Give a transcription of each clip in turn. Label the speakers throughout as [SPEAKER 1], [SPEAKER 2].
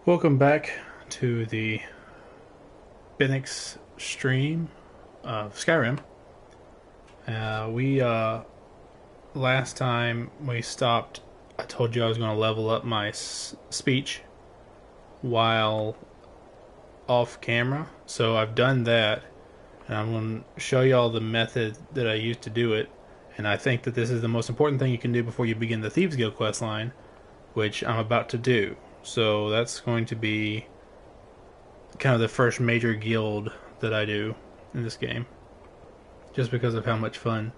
[SPEAKER 1] Welcome back to the Benix stream of Skyrim. We last time we stopped, I told you I was going to level up my speech while off camera. So I've done that, and I'm going to show you all the method that I used to do it. And I think that this is the most important thing you can do before you begin the Thieves Guild questline, which I'm about to do. So that's going to be kind of the first major guild that I do in this game, just because of how much fun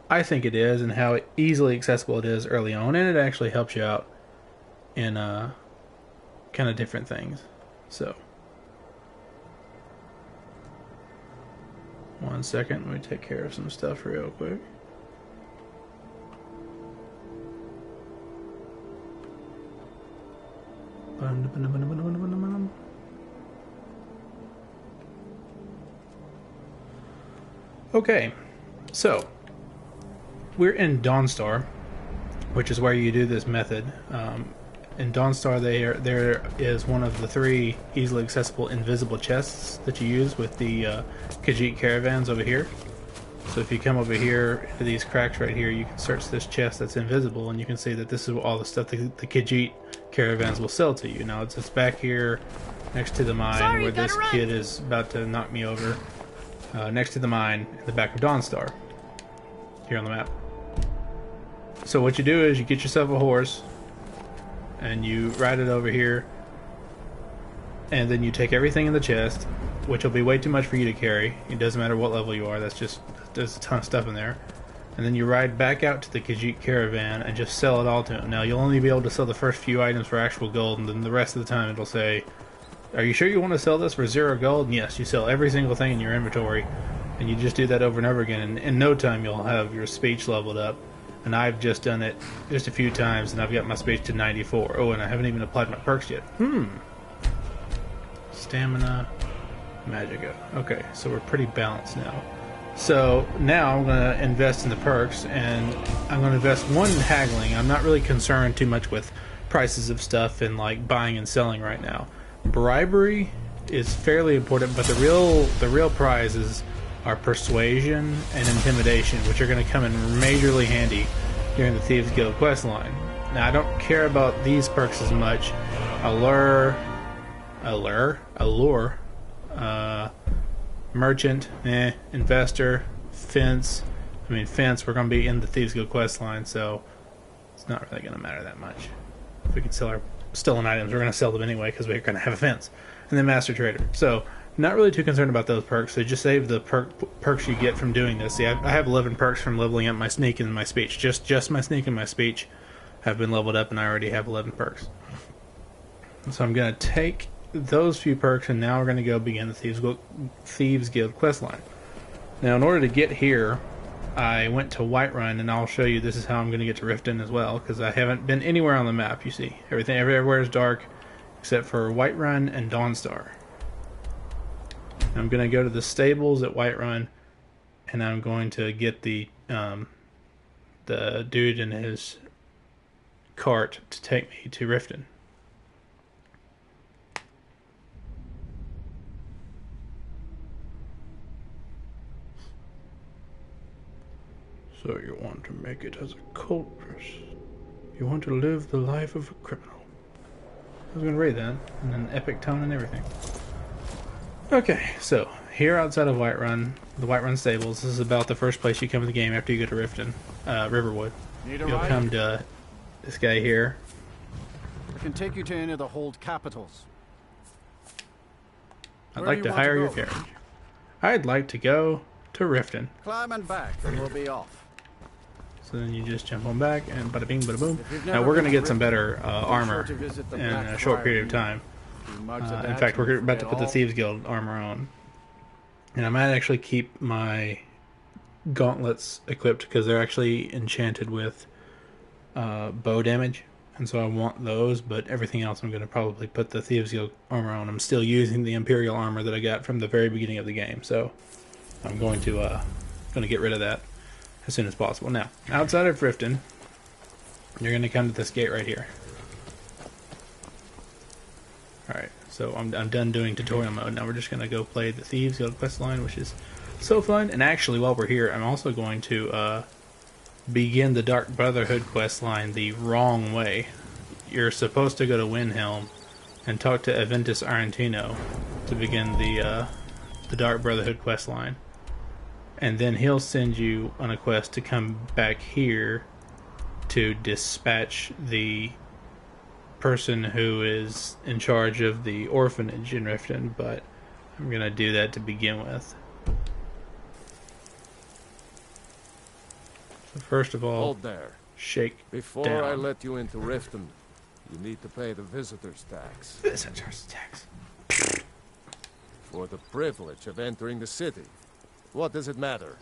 [SPEAKER 1] I think it is and how easily accessible it is early on, and it actually helps you out in kind of different things. So, one second, let me take care of some stuff real quick. Okay, so we're in Dawnstar, which is where you do this method. In Dawnstar, there is one of the 3 easily accessible invisible chests that you use with the Khajiit caravans over here. So if you come over here to these cracks right here, you can search this chest that's invisible, and you can see that this is all the stuff that the Khajiit caravans will sell to you. Now it's back here next to the mine where this kid is about to knock me over. Next to the mine in the back of Dawnstar, here on the map. So what you do is you get yourself a horse and you ride it over here, and then you take everything in the chest, which will be way too much for you to carry. It doesn't matter what level you are, there's a ton of stuff in there. And then you ride back out to the Khajiit caravan and just sell it all to them. Now you'll only be able to sell the first few items for actual gold, and then the rest of the time it'll say, are you sure you want to sell this for 0 gold? And yes, you sell every single thing in your inventory, and you just do that over and over again, and in no time you'll have your speech leveled up. And I've just done it just a few times, and I've got my speech to 94. Oh, and I haven't even applied my perks yet. Stamina, Magicka. Okay, so we're pretty balanced now. So now I'm going to invest in the perks, and I'm going to invest one in haggling. I'm not really concerned too much with prices of stuff and like buying and selling right now. Bribery is fairly important, but the real prizes are persuasion and intimidation, which are going to come in majorly handy during the Thieves Guild questline. Now I don't care about these perks as much. Allure, merchant, investor, fence. Fence, we're going to be in the Thieves Guild questline, so it's not really going to matter that much. If we can sell our stolen items, we're going to sell them anyway because we're going to have a fence. And then master trader. So not really too concerned about those perks. So just save the perks you get from doing this. See, I have 11 perks from leveling up my sneak and my speech. Just my sneak and my speech have been leveled up, and I already have 11 perks. So I'm going to take those few perks, and now we're going to go begin the Thieves Guild questline. Now, in order to get here, I went to Whiterun, and I'll show you this is how I'm going to get to Riften as well, because I haven't been anywhere on the map. You see, everywhere is dark except for Whiterun and Dawnstar. I'm going to go to the stables at Whiterun, and I'm going to get the dude in his cart to take me to Riften. So you want to make it as a culpress. You want to live the life of a criminal. I was going to read that in an epic tone and everything. Okay, so here outside of Whiterun, the Whiterun stables, this is about the first place you come in the game after you go to Riften, Riverwood. You'll come to this guy here.
[SPEAKER 2] I can take you to any of the hold capitals.
[SPEAKER 1] I'd like to hire your carriage. I'd like to go to Riften.
[SPEAKER 2] Climb and back, and we'll be off.
[SPEAKER 1] So then you just jump on back, and bada bing, bada boom. Now we're going to get some better armor in a short period of time. In fact, we're about to put the Thieves Guild armor on. And I might actually keep my gauntlets equipped, because they're actually enchanted with bow damage. And so I want those, but everything else I'm going to probably put the Thieves Guild armor on. I'm still using the Imperial armor that I got from the very beginning of the game, so I'm going to get rid of that as soon as possible. Now, outside of Riften, you're going to come to this gate right here. Alright, so I'm done doing tutorial mode. Now we're just going to go play the Thieves Guild quest line, which is so fun. And actually, while we're here, I'm also going to begin the Dark Brotherhood quest line the wrong way. You're supposed to go to Windhelm and talk to Aventus Arantino to begin the Dark Brotherhood quest line. And then he'll send you on a quest to come back here to dispatch the person who is in charge of the orphanage in Riften, but I'm gonna do that to begin with. So first of all,
[SPEAKER 3] Hold there.
[SPEAKER 1] shake
[SPEAKER 3] Before
[SPEAKER 1] down.
[SPEAKER 3] I let you into Riften, you need to pay the visitor's tax.
[SPEAKER 1] Visitor's tax.
[SPEAKER 3] For the privilege of entering the city. What does it matter?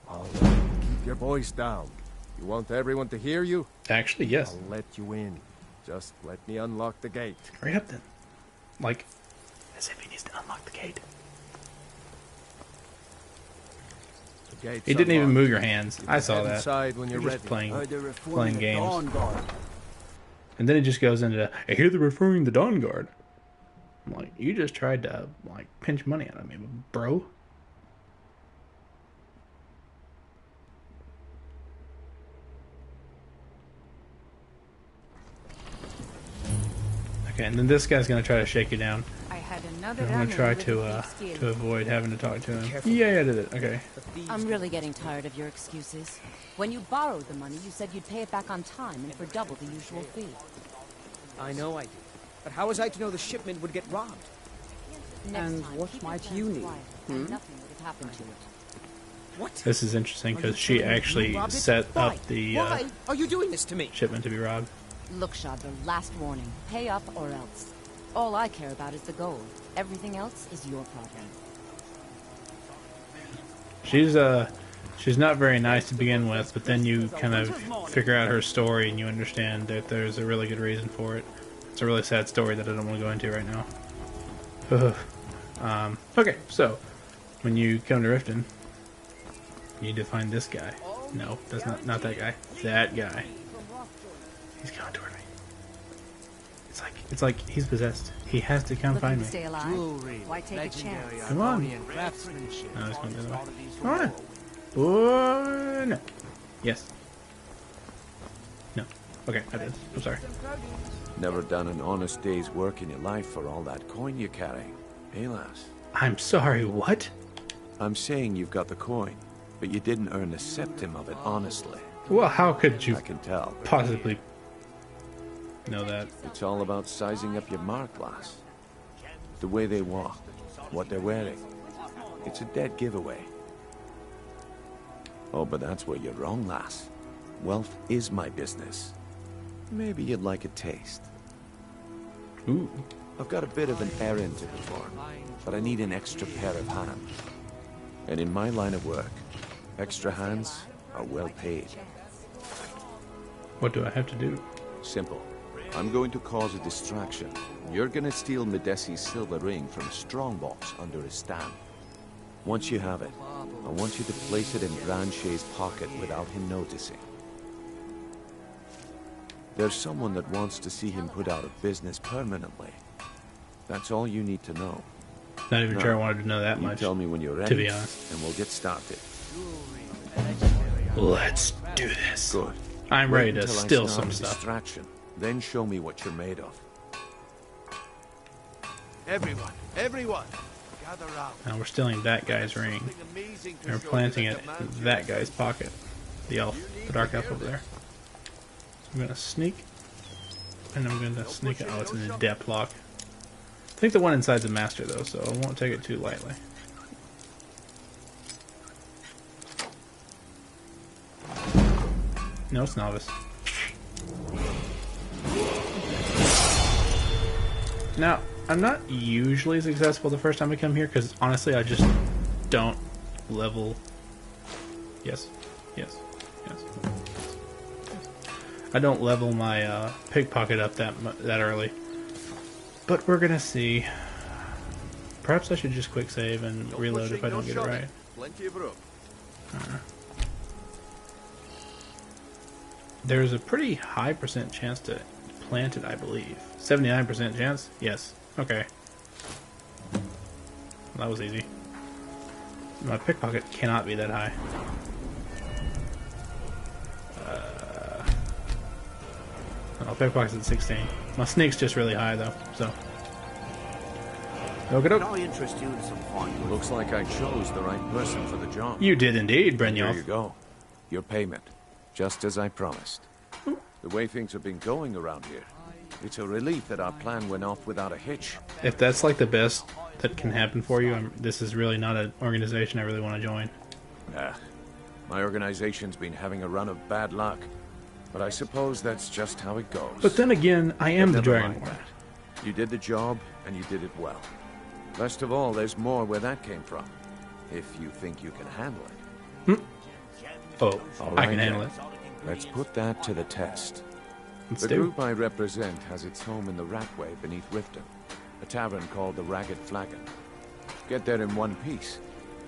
[SPEAKER 3] All right, keep your voice down. You want everyone to hear you?
[SPEAKER 1] Actually, yes.
[SPEAKER 3] I'll let you in. Just let me unlock the gate.
[SPEAKER 1] Hurry up then. Like, as if he needs to unlock the gate.
[SPEAKER 3] The gate's
[SPEAKER 1] He didn't even
[SPEAKER 3] unlocked.
[SPEAKER 1] move your hands.
[SPEAKER 3] You
[SPEAKER 1] I
[SPEAKER 3] can
[SPEAKER 1] saw
[SPEAKER 3] head
[SPEAKER 1] that.
[SPEAKER 3] inside when you're
[SPEAKER 1] You're
[SPEAKER 3] ready.
[SPEAKER 1] just playing
[SPEAKER 2] They're reforming the
[SPEAKER 1] games.
[SPEAKER 2] Dawn Guard.
[SPEAKER 1] And then it just goes into, I hear they're referring the Dawn Guard. I'm like, you just tried to, like, pinch money out of me, bro. Okay, and then this guy's gonna try to shake you down.
[SPEAKER 4] I had another
[SPEAKER 1] I'm gonna
[SPEAKER 4] run-in
[SPEAKER 1] try
[SPEAKER 4] with
[SPEAKER 1] to
[SPEAKER 4] a thief skin.
[SPEAKER 1] avoid having to talk to him. Yeah, I did it. Okay.
[SPEAKER 5] I'm really getting tired of your excuses. When you borrowed the money, you said you'd pay it back on time and for double the usual fee.
[SPEAKER 6] I know I did. But how was I to know the shipment would get robbed?
[SPEAKER 5] Next
[SPEAKER 6] And
[SPEAKER 5] time,
[SPEAKER 6] what
[SPEAKER 5] keep your
[SPEAKER 6] might
[SPEAKER 5] plans
[SPEAKER 6] you need?
[SPEAKER 5] quiet, and nothing would have happened to it.
[SPEAKER 6] What?
[SPEAKER 1] This is interesting
[SPEAKER 6] Are you
[SPEAKER 1] because she
[SPEAKER 6] telling me you
[SPEAKER 1] actually
[SPEAKER 6] robbed it?
[SPEAKER 1] set
[SPEAKER 6] Why?
[SPEAKER 1] up the
[SPEAKER 6] Why are you doing this to me?
[SPEAKER 1] shipment to be robbed.
[SPEAKER 5] Look, Shadra, last warning. Pay up or else. All I care about is the gold. Everything else is your problem.
[SPEAKER 1] She's not very nice to begin with, but then you kind of figure out her story and you understand that there's a really good reason for it. It's a really sad story that I don't want to go into right now. Okay, so when you come to Riften, you need to find this guy. No, that's not that guy. That guy. He's coming toward me. It's like he's possessed. He has to come
[SPEAKER 4] Looking
[SPEAKER 1] find
[SPEAKER 4] to
[SPEAKER 1] me.
[SPEAKER 4] stay alive?
[SPEAKER 7] Jewelry,
[SPEAKER 4] Why take a
[SPEAKER 7] legendary
[SPEAKER 4] chance?
[SPEAKER 1] Come on.
[SPEAKER 7] Argonian craftsmanship.
[SPEAKER 1] No, he's going the other way.
[SPEAKER 7] Qualities
[SPEAKER 1] Come on.
[SPEAKER 7] rare.
[SPEAKER 1] Oh, no. Yes. No. Okay, I did. I'm sorry.
[SPEAKER 8] Never done an honest day's work in your life for all that coin you carry, eh, lass?
[SPEAKER 1] I'm sorry, what?
[SPEAKER 8] I'm saying you've got the coin, but you didn't earn a septim of it honestly.
[SPEAKER 1] Well, how could you
[SPEAKER 8] I can tell.
[SPEAKER 1] possibly know that?
[SPEAKER 8] It's all about sizing up your mark, lass. The way they walk, what they're wearing. It's a dead giveaway. Oh, but that's where you're wrong, lass. Wealth is my business. Maybe you'd like a taste.
[SPEAKER 1] Ooh.
[SPEAKER 8] I've got a bit of an errand to perform, but I need an extra pair of hands. And in my line of work, extra hands are well paid.
[SPEAKER 1] What do I have to do?
[SPEAKER 8] Simple. I'm going to cause a distraction. You're gonna steal Medesi's silver ring from a strongbox under his stand. Once you have it, I want you to place it in Grancher's pocket without him noticing. There's someone that wants to see him put out of business permanently. That's all you need to know.
[SPEAKER 1] Not even
[SPEAKER 8] No.
[SPEAKER 1] sure I wanted to know that
[SPEAKER 8] You
[SPEAKER 1] much.
[SPEAKER 8] tell me when you're ready,
[SPEAKER 1] to be honest.
[SPEAKER 8] and we'll get started.
[SPEAKER 1] Let's do this.
[SPEAKER 8] Good.
[SPEAKER 1] I'm
[SPEAKER 8] Wait
[SPEAKER 1] ready to
[SPEAKER 8] until I
[SPEAKER 1] steal
[SPEAKER 8] start
[SPEAKER 1] some
[SPEAKER 8] a
[SPEAKER 1] stuff.
[SPEAKER 8] distraction. Then show me what you're made of.
[SPEAKER 7] Everyone, gather round.
[SPEAKER 1] Now we're stealing that guy's ring.
[SPEAKER 7] Something amazing to
[SPEAKER 1] And we're
[SPEAKER 7] show
[SPEAKER 1] planting
[SPEAKER 7] you
[SPEAKER 1] it
[SPEAKER 7] that
[SPEAKER 1] in
[SPEAKER 7] demands
[SPEAKER 1] that
[SPEAKER 7] your
[SPEAKER 1] guy's pocket. The elf. The dark elf over there. So I'm gonna sneak. And I'm gonna sneak it. Oh, it's an adept lock. I think the one inside's a master though, so I won't take it too lightly. No, it's novice. Now, I'm not usually successful the first time I come here, because honestly, I just don't level. Yes, yes, yes, yes. I don't level my pickpocket up that early. But we're gonna see. Perhaps I should just quick save and
[SPEAKER 7] No
[SPEAKER 1] reload
[SPEAKER 7] pushing,
[SPEAKER 1] if I
[SPEAKER 7] no
[SPEAKER 1] don't get it
[SPEAKER 7] shoving.
[SPEAKER 1] right.
[SPEAKER 7] Plenty of room.
[SPEAKER 1] There's a pretty high percent chance to planted, I believe. 79% chance? Yes. Okay. That was easy. My pickpocket cannot be that high. Oh, pickpocket's at 16. My sneak's just really high though, so.
[SPEAKER 7] Can I interest you in some fun?
[SPEAKER 8] Looks like I chose the right person for the job.
[SPEAKER 1] You did indeed,
[SPEAKER 8] Here
[SPEAKER 1] Brynjolf.
[SPEAKER 8] you go. Your payment. Just as I promised. The way things have been going around here, it's a relief that our plan went off without a hitch.
[SPEAKER 1] If that's like the best that can happen for you, this is really not an organization I really want to join.
[SPEAKER 8] My organization's been having a run of bad luck. But I suppose that's just how it goes.
[SPEAKER 1] But then again, I am the
[SPEAKER 8] Never mind
[SPEAKER 1] Dragonborn.
[SPEAKER 8] that. You did the job, and you did it well. Best of all, there's more where that came from. If you think you can handle it.
[SPEAKER 1] Oh,
[SPEAKER 8] All
[SPEAKER 1] I
[SPEAKER 8] right,
[SPEAKER 1] can handle
[SPEAKER 8] then.
[SPEAKER 1] it.
[SPEAKER 8] Let's put that to the test.
[SPEAKER 1] Let's
[SPEAKER 8] The
[SPEAKER 1] do.
[SPEAKER 8] group I represent has its home in the Rackway beneath Riften, a tavern called the Ragged Flagon. Get there in one piece,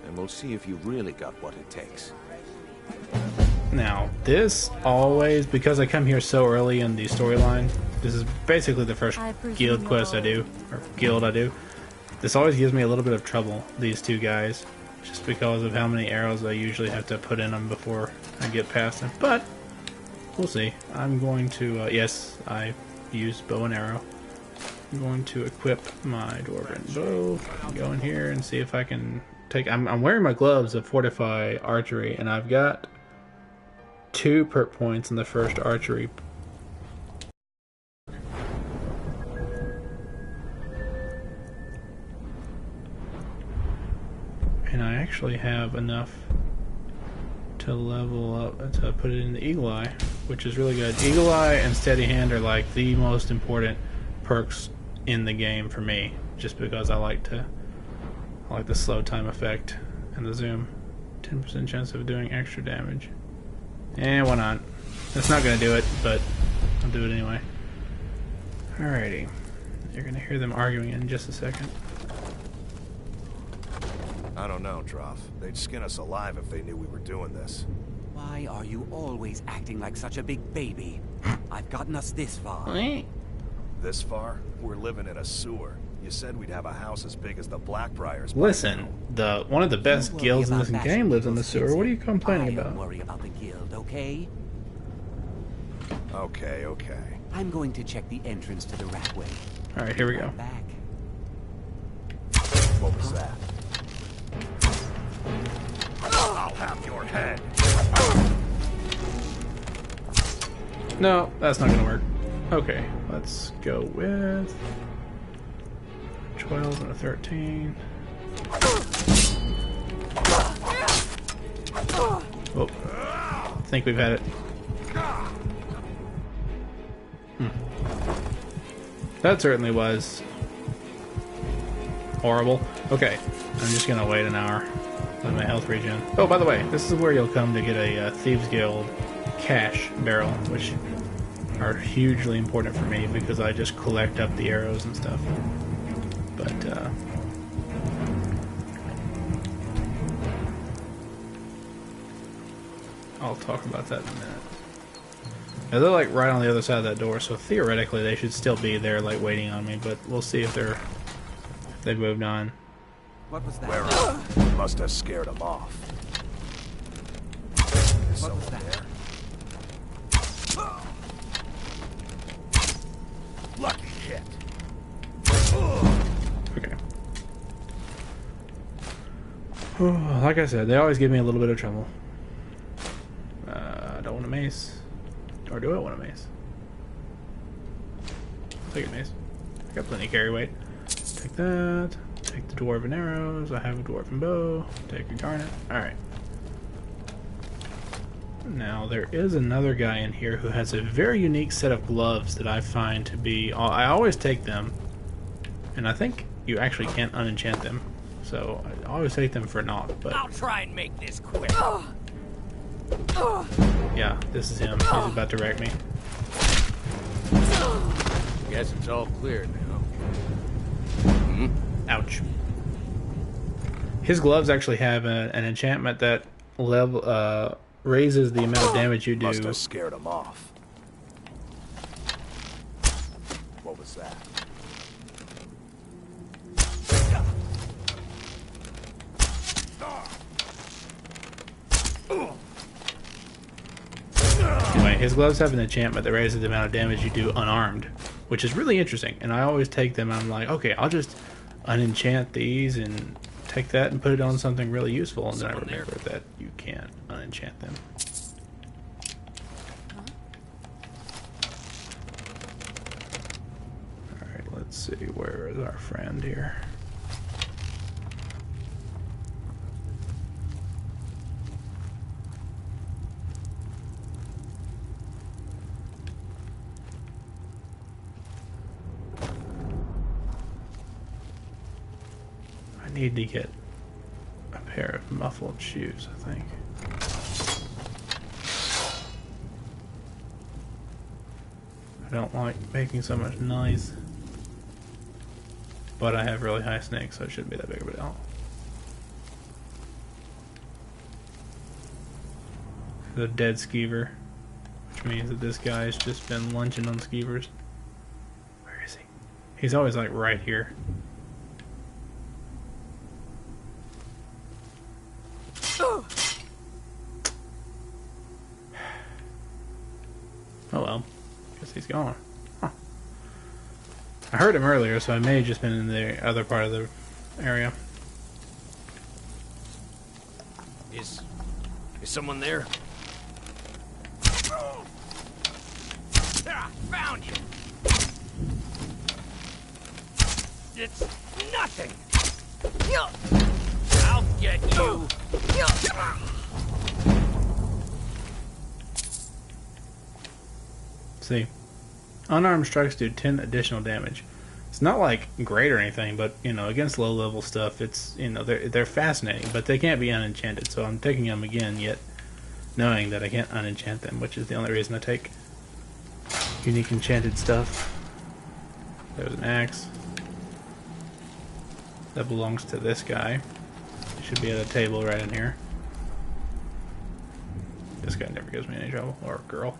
[SPEAKER 8] and we'll see if you really got what it takes.
[SPEAKER 1] Now, this always, because I come here so early in the storyline, this is basically the first guild quest I do, or guild I do. This always gives me a little bit of trouble, these two guys, just because of how many arrows I usually have to put in them before I get past them. But, we'll see. I'm going to, yes, I use bow and arrow. I'm going to equip my Dwarven bow, go in here and see if I can take, I'm wearing my gloves of Fortify Archery, and I've got 2 perk points in the first archery. And I actually have enough to level up, to put it in the Eagle Eye, which is really good. Eagle Eye and Steady Hand are like the most important perks in the game for me, just because I like the slow time effect and the zoom. 10% chance of doing extra damage. And why not? That's not going to do it, but I'll do it anyway. Alrighty. You're going to hear them arguing in just a second.
[SPEAKER 4] I don't know, Droff. They'd skin us alive if they knew we were doing this.
[SPEAKER 9] Why are you always acting like such a big baby? I've gotten us this far.
[SPEAKER 4] This far? We're living in a sewer. You said we'd have a house as big as the Blackbriars.
[SPEAKER 1] Listen, one of the best
[SPEAKER 9] Don't worry
[SPEAKER 1] guilds in
[SPEAKER 9] about
[SPEAKER 1] this
[SPEAKER 9] that,
[SPEAKER 1] game lives in the
[SPEAKER 9] those
[SPEAKER 1] sewer.
[SPEAKER 9] kids.
[SPEAKER 1] What are you complaining
[SPEAKER 9] I'll
[SPEAKER 1] about?
[SPEAKER 9] worry about the guild, okay?
[SPEAKER 4] Okay, okay.
[SPEAKER 9] I'm going to check the entrance to the Ratway.
[SPEAKER 1] Alright, here we go.
[SPEAKER 9] Back.
[SPEAKER 4] What was that? I'll have your head.
[SPEAKER 1] No, that's not going to work. Okay, let's go with 12 and a 13. Oh, I think we've had it. That certainly was horrible. Okay, I'm just gonna wait an hour. Let my health regen. Oh, by the way, this is where you'll come to get a Thieves Guild cash barrel, which are hugely important for me because I just collect up the arrows and stuff. But, I'll talk about that in a minute. Now, they're like right on the other side of that door, so theoretically they should still be there, like waiting on me. But we'll see if they've moved on.
[SPEAKER 9] What was that?
[SPEAKER 4] Where are they? Must have scared them off.
[SPEAKER 9] What was that?
[SPEAKER 4] Lucky hit.
[SPEAKER 1] Okay. Like I said, they always give me a little bit of trouble. I don't want a mace. Or do I want a mace? I'll take a mace. I got plenty of carry weight. Take that. Take the dwarven arrows. I have a dwarven bow. Take a garnet. Alright. Now, there is another guy in here who has a very unique set of gloves that I find to be... I always take them, and I think you actually can't unenchant them. So, I always take them for naught, but...
[SPEAKER 6] I'll try and make this quick.
[SPEAKER 1] Yeah, this is him. He's about to wreck me.
[SPEAKER 3] Guess it's all clear now.
[SPEAKER 1] Ouch. His gloves actually have an enchantment that raises the amount of damage you do.
[SPEAKER 4] Must have scared them off.
[SPEAKER 3] What was that?
[SPEAKER 1] Anyway, his gloves have an enchantment that raises the amount of damage you do unarmed, which is really interesting. And I always take them and I'm like, okay, I'll just unenchant these and take that and put it on something really useful. And then I remember that you can't unenchant them. Alright, let's see, where is our friend here? I need to get a pair of muffled shoes, I think. I don't like making so much noise, but I have really high snakes, so it shouldn't be that big of a deal. The dead skeever, which means that this guy's just been lunching on skeevers. Where is he? He's always like right here. Oh well, guess he's gone. Huh. I heard him earlier, so I may have just been in the other part of the area.
[SPEAKER 7] Is someone there? Ah, found you! It's nothing! I'll get you!
[SPEAKER 1] See, unarmed strikes do 10 additional damage. It's not like great or anything, but you know, against low level stuff, it's, you know, they're fascinating, but they can't be unenchanted. So I'm taking them again, yet knowing that I can't unenchant them, which is the only reason I take unique enchanted stuff. There's an axe that belongs to this guy. It should be at a table right in here. This guy never gives me any trouble, or girl.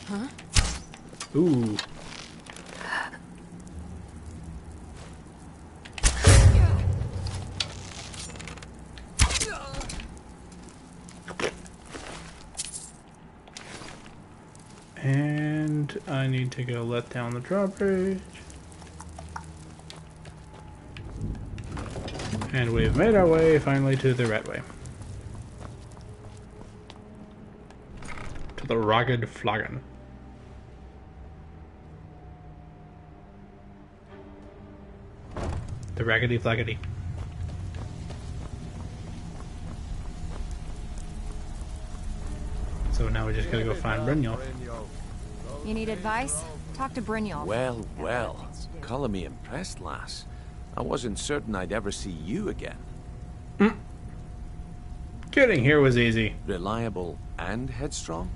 [SPEAKER 5] Huh?
[SPEAKER 1] Ooh. And I need to go let down the drawbridge. And we've made our way finally to the red way. To the rugged flagon. The raggedy flaggedy. So now we just gotta go find Brynjolf.
[SPEAKER 5] You need advice? Talk to Brynjolf.
[SPEAKER 8] Well, well. Color me impressed, lass. I wasn't certain I'd ever see you again.
[SPEAKER 1] Getting here was easy.
[SPEAKER 8] Reliable and headstrong?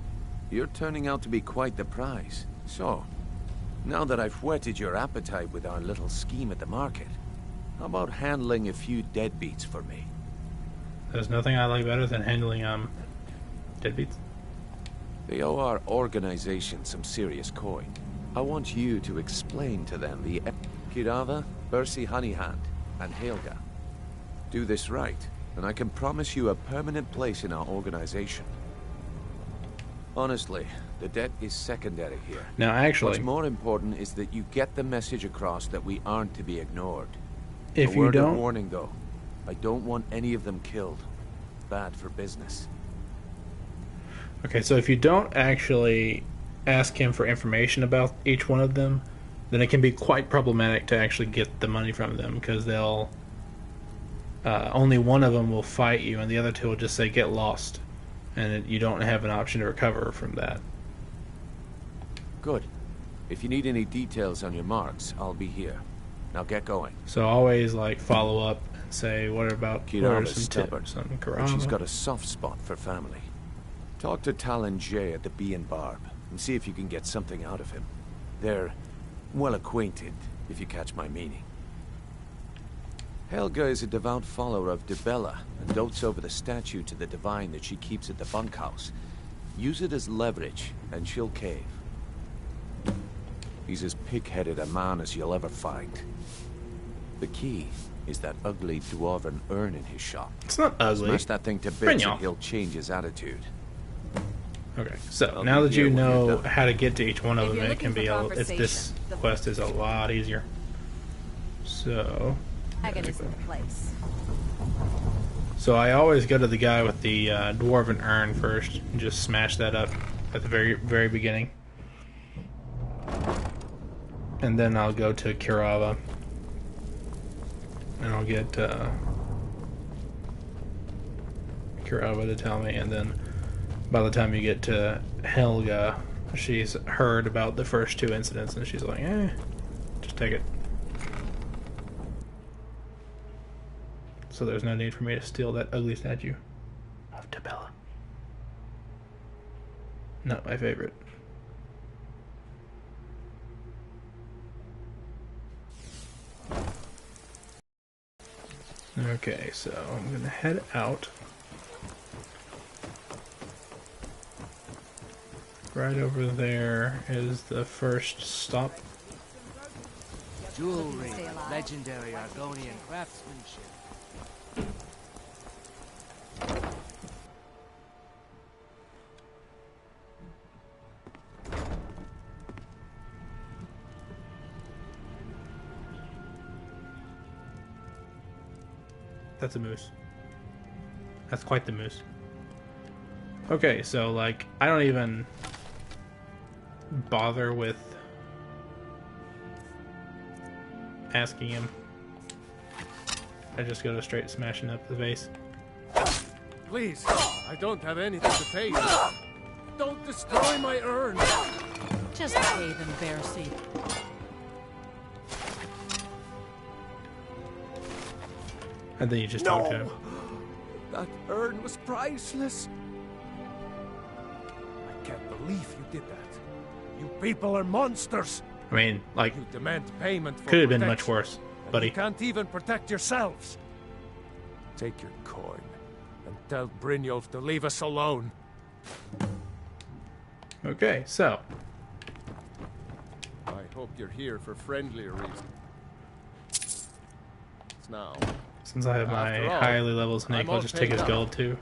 [SPEAKER 8] You're turning out to be quite the prize. So, now that I've whetted your appetite with our little scheme at the market, how about handling a few deadbeats for me?
[SPEAKER 1] There's nothing I like better than handling, deadbeats.
[SPEAKER 8] They owe our organization some serious coin. I want you to explain to them the Kirava, Bersi Honeyhand, and Helga. Do this right, and I can promise you a permanent place in our organization. Honestly, the debt is secondary here.
[SPEAKER 1] Now, actually,
[SPEAKER 8] what's more important is that you get the message across that we aren't to be ignored.
[SPEAKER 1] if
[SPEAKER 8] A
[SPEAKER 1] you
[SPEAKER 8] word of
[SPEAKER 1] don't,
[SPEAKER 8] warning, though. I don't want any of them killed. Bad for business.
[SPEAKER 1] okay, so if you don't actually ask him for information about each one of them, then it can be quite problematic to actually get the money from them, because they'll only one of them will fight you, and the other two will just say get lost, and you don't have an option to recover from that.
[SPEAKER 8] Good. If you need any details on your marks, I'll be here. Now get going.
[SPEAKER 1] So always like follow up and say, what about
[SPEAKER 8] Kirava's
[SPEAKER 1] some
[SPEAKER 8] stubborn,
[SPEAKER 1] tips on
[SPEAKER 8] but she's
[SPEAKER 1] Kirava?
[SPEAKER 8] got a soft spot for family. Talk to Talon Jay at the Bee and Barb and see if you can get something out of him. They're well acquainted, if you catch my meaning. Helga is a devout follower of Dibella and dotes over the statue to the divine that she keeps at the bunkhouse. Use it as leverage, and she'll cave. He's as pig-headed a man as you'll ever find. The key is that ugly dwarven urn in his shop.
[SPEAKER 1] It's not ugly.
[SPEAKER 8] Smash that thing to bits
[SPEAKER 1] Brynjolf.
[SPEAKER 8] and he'll change his attitude.
[SPEAKER 1] Okay, so
[SPEAKER 8] I'll
[SPEAKER 1] now
[SPEAKER 8] be
[SPEAKER 1] that you
[SPEAKER 8] here when you're
[SPEAKER 1] know
[SPEAKER 8] done.
[SPEAKER 1] how to get to each one of
[SPEAKER 5] If
[SPEAKER 1] them,
[SPEAKER 5] you're
[SPEAKER 1] it can
[SPEAKER 5] looking
[SPEAKER 1] be
[SPEAKER 5] for
[SPEAKER 1] this
[SPEAKER 5] conversation,
[SPEAKER 1] quest is a lot easier. So,
[SPEAKER 5] Wagon is in place.
[SPEAKER 1] so I always go to the guy with the dwarven urn first and just smash that up at the very beginning, and then I'll go to Kirava and I'll get Kirava to tell me, and then by the time you get to Helga, she's heard about the first two incidents and she's like, just take it. So there's no need for me to steal that ugly statue of Tabella. Not my favorite. Okay, so I'm gonna head out. Right over there is the first stop.
[SPEAKER 6] Jewelry, legendary Argonian craftsmanship.
[SPEAKER 1] That's a moose. That's quite the moose. Okay, so like I don't even bother with asking him. I just go to straight smashing up the vase.
[SPEAKER 3] Please, I don't have anything to pay you. Don't destroy my urn.
[SPEAKER 5] Just pay them, Bercy.
[SPEAKER 1] And then you just talk to him.
[SPEAKER 3] That urn was priceless. I can't believe you did that. You people are monsters.
[SPEAKER 1] I mean, like,
[SPEAKER 3] You demand payment for
[SPEAKER 1] could have been much
[SPEAKER 3] protection,
[SPEAKER 1] worse,
[SPEAKER 3] and
[SPEAKER 1] buddy.
[SPEAKER 3] You can't even protect yourselves. Take your coin and tell Brynjolf to leave us alone.
[SPEAKER 1] Okay, so
[SPEAKER 3] I hope you're here for friendlier reasons. Now,
[SPEAKER 1] since I have my
[SPEAKER 3] After all,
[SPEAKER 1] highly leveled snake,
[SPEAKER 3] I'm
[SPEAKER 1] I'll
[SPEAKER 3] all
[SPEAKER 1] just take
[SPEAKER 3] paid
[SPEAKER 1] his
[SPEAKER 3] up.
[SPEAKER 1] gold too.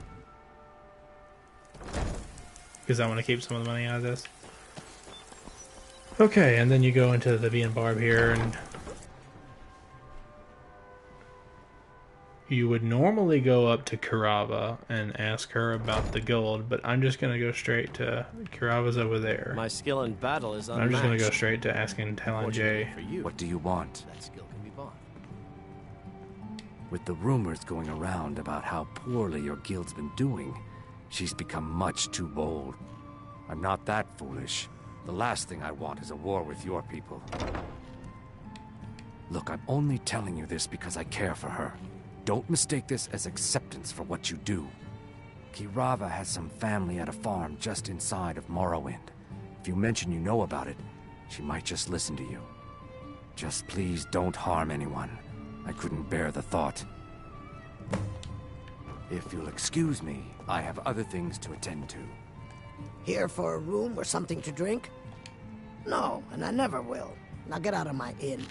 [SPEAKER 1] Because I want to keep some of the money out of this. Okay, and then you go into the Bee and Barb here, and you would normally go up to Kirava and ask her about the gold, but I'm just going to go straight to Kirava's over there.
[SPEAKER 7] My skill in battle is unmatched.
[SPEAKER 1] I'm just going to go straight to asking Talon
[SPEAKER 7] Fortunately
[SPEAKER 1] J.
[SPEAKER 7] for you,
[SPEAKER 9] What do you want?
[SPEAKER 7] that skill can be bought.
[SPEAKER 9] With the rumors going around about how poorly your guild's been doing, she's become much too bold. I'm not that foolish. The last thing I want is a war with your people. Look, I'm only telling you this because I care for her. Don't mistake this as acceptance for what you do. Kirava has some family at a farm just inside of Morrowind. If you mention you know about it, she might just listen to you. Just please don't harm anyone. I couldn't bear the thought. If you'll excuse me, I have other things to attend to.
[SPEAKER 10] Here for a room or something to drink? No, and I never will. Now get out of my inn.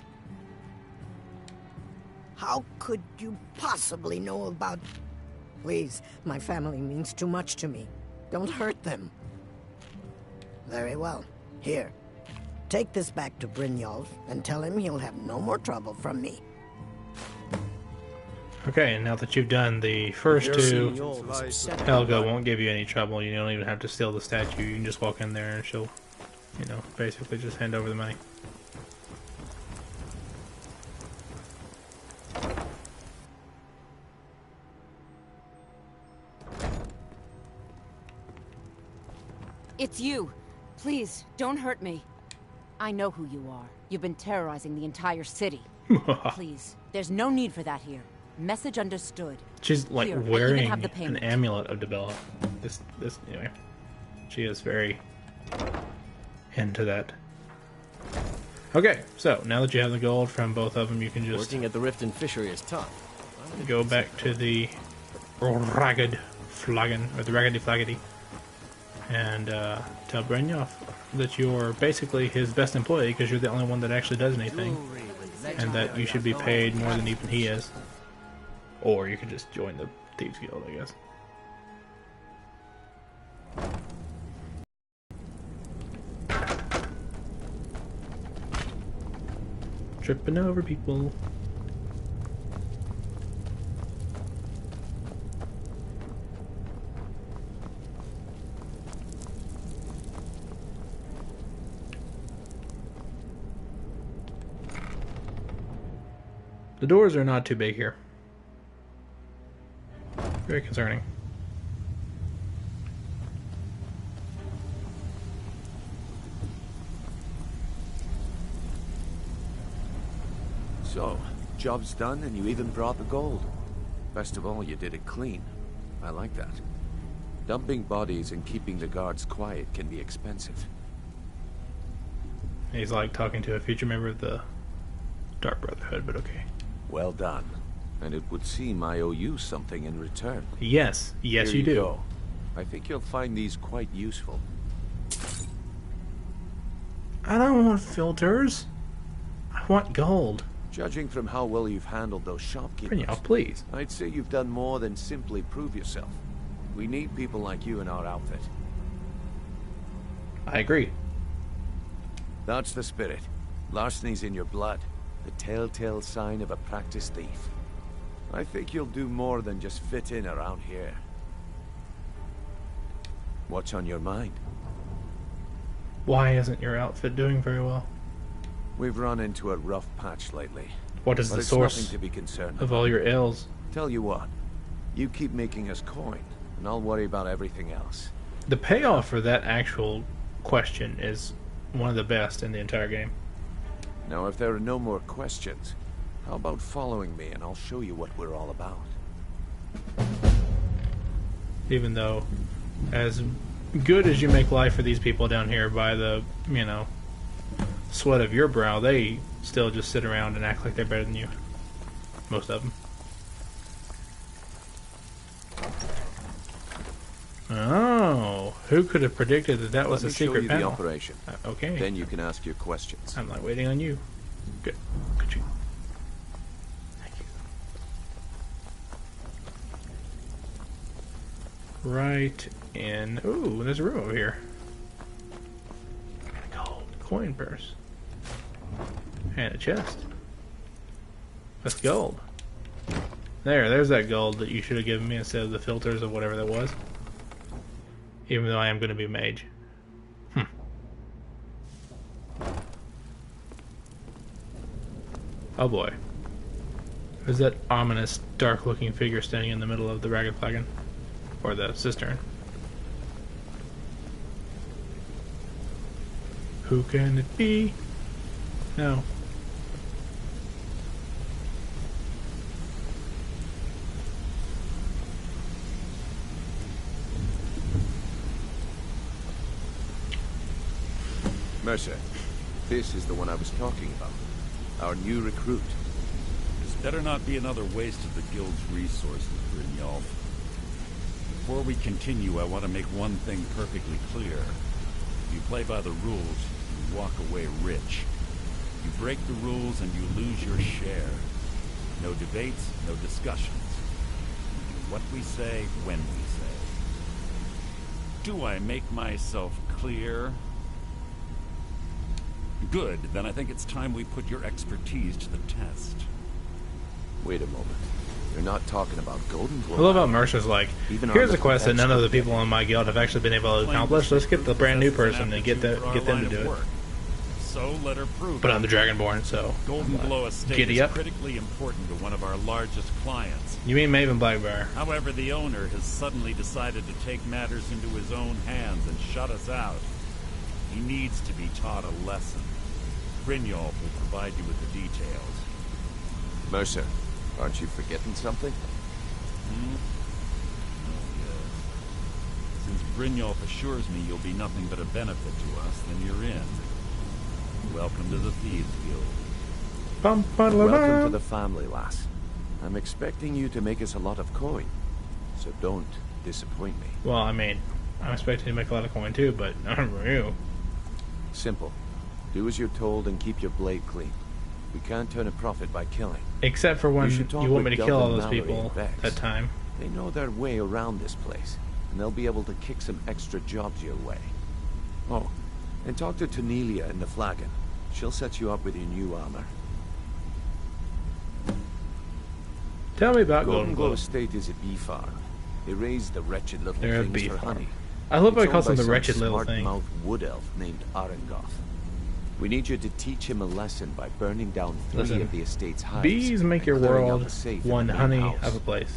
[SPEAKER 10] How could you possibly know about... Please, my family means too much to me. Don't hurt them. Very well. Here. Take this back to Brynjolf and tell him he'll have no more trouble from me.
[SPEAKER 1] Okay, and now that you've done the first two, Helga won't give you any trouble. You don't even have to steal the statue. You can just walk in there and she'll, you know, basically just hand over the money.
[SPEAKER 5] It's you. Please, don't hurt me. I know who you are. You've been terrorizing the entire city. Please, there's no need for that here. Message understood.
[SPEAKER 1] She's like
[SPEAKER 5] Here, I even
[SPEAKER 1] wearing
[SPEAKER 5] have the
[SPEAKER 1] an
[SPEAKER 5] payment.
[SPEAKER 1] amulet of Debella. Anyway. She is very into that. Okay, so now that you have the gold from both of them, you can just
[SPEAKER 7] Working at the Rift and Fishery is tough.
[SPEAKER 1] go back to the ragged flagon, or the raggedy flaggedy, and tell Brynjolf that you're basically his best employee because you're the only one that actually does anything, and that you should be paid more than even he is. Or you could just join the Thieves Guild, I guess. Tripping over people. The doors are not too big here. Very concerning.
[SPEAKER 8] So, job's done and you even brought the gold. Best of all, you did it clean. I like that. Dumping bodies and keeping the guards quiet can be expensive.
[SPEAKER 1] He's like talking to a future member of the Dark Brotherhood, but okay.
[SPEAKER 8] Well done. And it would seem I owe you something in return.
[SPEAKER 1] Yes. Yes,
[SPEAKER 8] Here
[SPEAKER 1] you do.
[SPEAKER 8] Go. I think you'll find these quite useful.
[SPEAKER 1] I don't want filters. I want gold.
[SPEAKER 8] Judging from how well you've handled those shopkeepers,
[SPEAKER 1] Brynjolf, please.
[SPEAKER 8] I'd say you've done more than simply prove yourself. We need people like you in our outfit.
[SPEAKER 1] I agree.
[SPEAKER 8] That's the spirit. Larceny's in your blood. The telltale sign of a practiced thief. I think you'll do more than just fit in around here. What's on your mind?
[SPEAKER 1] Why isn't your outfit doing very well?
[SPEAKER 8] We've run into a rough patch lately.
[SPEAKER 1] What is
[SPEAKER 8] but
[SPEAKER 1] the
[SPEAKER 8] it's
[SPEAKER 1] source
[SPEAKER 8] nothing to be concerned
[SPEAKER 1] of
[SPEAKER 8] about.
[SPEAKER 1] all your ills?
[SPEAKER 8] Tell you what, you keep making us coin, and I'll worry about everything else.
[SPEAKER 1] The payoff for that actual question is one of the best in the entire game.
[SPEAKER 8] Now, if there are no more questions, how about following me and I'll show you what we're all about.
[SPEAKER 1] Even though, as good as you make life for these people down here by the, you know, sweat of your brow, they still just sit around and act like they're better than you. Most of them. Oh, who could have predicted that that was a secret
[SPEAKER 8] Let me show you
[SPEAKER 1] panel?
[SPEAKER 8] the operation.
[SPEAKER 1] Okay.
[SPEAKER 8] Then you can ask your questions.
[SPEAKER 1] I'm like waiting on you. Good. Could you? Thank you. Right in. Ooh, there's a room over here. Gold coin purse. And a chest. That's gold. There's that gold that you should have given me instead of the filters or whatever that was. Even though I am going to be a mage. Oh boy. There's that ominous, dark-looking figure standing in the middle of the ragged flagon. Or the cistern. Who can it be? No.
[SPEAKER 8] Mercer, this is the one I was talking about. Our new recruit.
[SPEAKER 11] This better not be another waste of the guild's resources, Brynjolf. Before we continue, I want to make one thing perfectly clear. If you play by the rules, you walk away rich. You break the rules and you lose your share. No debates, no discussions. We do what we say, when we say. Do I make myself clear? Good, then I think it's time we put your expertise to the test.
[SPEAKER 8] Wait a moment. You're not talking about Golden Glow.
[SPEAKER 1] I love how Mercer's like,
[SPEAKER 8] Even
[SPEAKER 1] here's
[SPEAKER 8] on
[SPEAKER 1] a
[SPEAKER 8] the
[SPEAKER 1] quest that none of the
[SPEAKER 8] competitive
[SPEAKER 1] people in my guild have actually been able to accomplish. Let's get the brand new person and get them to do it.
[SPEAKER 11] So let her prove.
[SPEAKER 1] But I'm the Dragonborn, so
[SPEAKER 11] Golden Glow Estate
[SPEAKER 1] giddy
[SPEAKER 11] is
[SPEAKER 1] up.
[SPEAKER 11] critically important to one of our largest clients.
[SPEAKER 1] You mean Maven Blackbear?
[SPEAKER 11] However, the owner has suddenly decided to take matters into his own hands and shut us out. He needs to be taught a lesson. Brynjolf will provide you with the details.
[SPEAKER 8] Mercer, aren't you forgetting something?
[SPEAKER 11] Oh, yes. Since Brynjolf assures me you'll be nothing but a benefit to us, then you're in. Welcome to the Thieves Guild.
[SPEAKER 8] Welcome to the family, lass. I'm expecting you to make us a lot of coin, so don't disappoint me.
[SPEAKER 1] Well, I mean, I'm expecting to make a lot of coin too, but not from you.
[SPEAKER 8] Simple. Do as you're told and keep your blade clean. We can't turn a profit by killing.
[SPEAKER 1] Except for when
[SPEAKER 8] should talk
[SPEAKER 1] you want me
[SPEAKER 8] with
[SPEAKER 1] to kill all
[SPEAKER 8] Delvin,
[SPEAKER 1] those
[SPEAKER 8] Mallory,
[SPEAKER 1] people
[SPEAKER 8] and Vex.
[SPEAKER 1] that time.
[SPEAKER 8] They know their way around this place, and they'll be able to kick some extra jobs your way. Oh, and talk to Tanelia in the Flagon. She'll set you up with your new armor.
[SPEAKER 1] Tell me about
[SPEAKER 8] Golden
[SPEAKER 1] Golden
[SPEAKER 8] Glow
[SPEAKER 1] Glow.
[SPEAKER 8] Estate is a bee farm. They raise the wretched little
[SPEAKER 1] They're a
[SPEAKER 8] things
[SPEAKER 1] bee
[SPEAKER 8] for
[SPEAKER 1] farm.
[SPEAKER 8] honey.
[SPEAKER 1] I love how he
[SPEAKER 8] It's
[SPEAKER 1] calls them
[SPEAKER 8] owned by
[SPEAKER 1] the
[SPEAKER 8] some
[SPEAKER 1] wretched little thing.
[SPEAKER 8] smart-mouthed wood elf named Arengoth. We need you to teach him a lesson by burning down 3
[SPEAKER 1] Listen,
[SPEAKER 8] of the estate's hives.
[SPEAKER 1] Bees make your
[SPEAKER 8] and clearing out
[SPEAKER 1] world
[SPEAKER 8] the safe in
[SPEAKER 1] one
[SPEAKER 8] the main
[SPEAKER 1] honey
[SPEAKER 8] house.
[SPEAKER 1] of a place.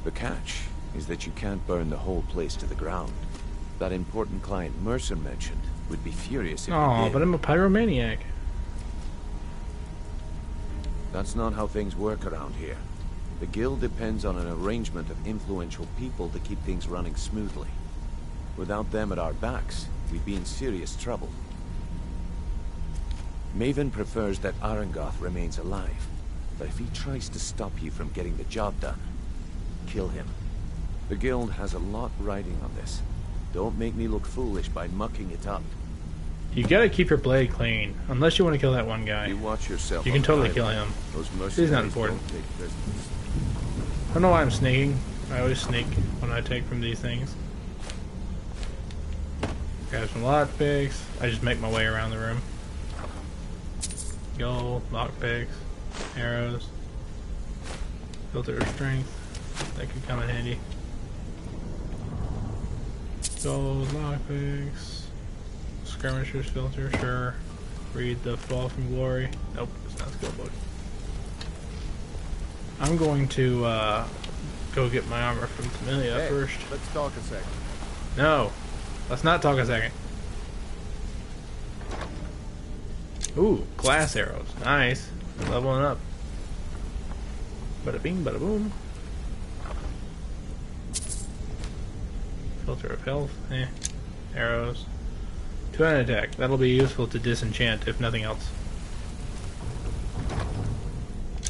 [SPEAKER 8] The catch is that you can't burn the whole place to the ground. That important client Mercer mentioned would be furious if you
[SPEAKER 1] Aw,
[SPEAKER 8] did.
[SPEAKER 1] but I'm a pyromaniac.
[SPEAKER 8] That's not how things work around here. The guild depends on an arrangement of influential people to keep things running smoothly. Without them at our backs, we'd be in serious trouble. Maven prefers that Arengoth remains alive, but if he tries to stop you from getting the job done, kill him. The guild has a lot riding on this. Don't make me look foolish by mucking it up.
[SPEAKER 1] You gotta keep your blade clean, unless you want to kill that one guy.
[SPEAKER 8] You watch yourself.
[SPEAKER 1] You
[SPEAKER 8] on
[SPEAKER 1] can
[SPEAKER 8] the
[SPEAKER 1] totally
[SPEAKER 8] highway.
[SPEAKER 1] kill him.
[SPEAKER 8] Those
[SPEAKER 1] He's not
[SPEAKER 8] mercenaries
[SPEAKER 1] important.
[SPEAKER 8] don't take prisoners.
[SPEAKER 1] I don't know why I'm sneaking. I always sneak when I take from these things. Grab some lockpicks. I just make my way around the room. Gold, lockpicks, arrows, filter of strength. That could come in handy. Gold, lockpicks, skirmishers filter, sure. Read the Fall from Glory. Nope, it's not a skill book. I'm going to go get my armor from Tamelia first.
[SPEAKER 2] Let's talk a second.
[SPEAKER 1] No, let's not talk a second. Ooh, glass arrows. Nice. Leveling up. Bada bing, bada boom. Filter of health. Arrows. 2-handed attack. That'll be useful to disenchant, if nothing else.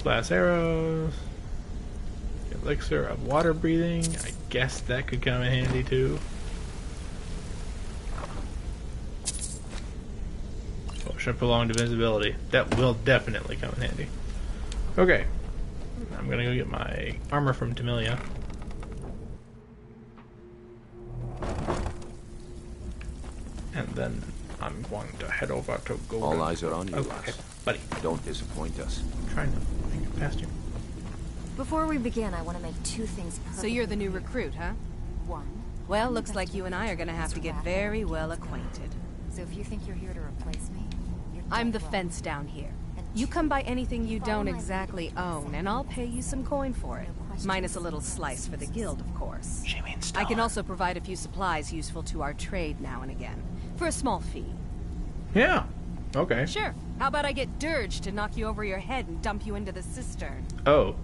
[SPEAKER 1] Glass arrows. Elixir of water breathing. I guess that could come in handy too. Potion of prolonged invisibility. That will definitely come in handy. Okay. I'm gonna go get my armor from Tamelia. And then I'm going to head over to Golden.
[SPEAKER 8] All eyes are on you,
[SPEAKER 1] Okay,
[SPEAKER 8] lass.
[SPEAKER 1] buddy.
[SPEAKER 8] Don't disappoint us.
[SPEAKER 1] I'm trying to make it past you.
[SPEAKER 12] Before we begin, I want to make 2 things perfect.
[SPEAKER 5] So you're the new recruit, huh?
[SPEAKER 12] 1.
[SPEAKER 5] Well, looks like you and I are gonna have to get very well acquainted.
[SPEAKER 12] So if you think you're here to replace me, you're
[SPEAKER 5] I'm the
[SPEAKER 12] dead wrong.
[SPEAKER 5] fence down here.
[SPEAKER 12] And
[SPEAKER 5] You come by anything you
[SPEAKER 12] Follow
[SPEAKER 5] don't
[SPEAKER 12] my
[SPEAKER 5] exactly
[SPEAKER 12] lead.
[SPEAKER 5] own, and I'll pay you some coin for it.
[SPEAKER 12] No questions.
[SPEAKER 5] Minus a little slice for the guild, of course.
[SPEAKER 1] She means
[SPEAKER 5] I can also provide a few supplies useful to our trade now and again, for a small fee.
[SPEAKER 1] Yeah. Okay.
[SPEAKER 5] Sure. How about I get Dirge to knock you over your head and dump you into the cistern?
[SPEAKER 1] Oh.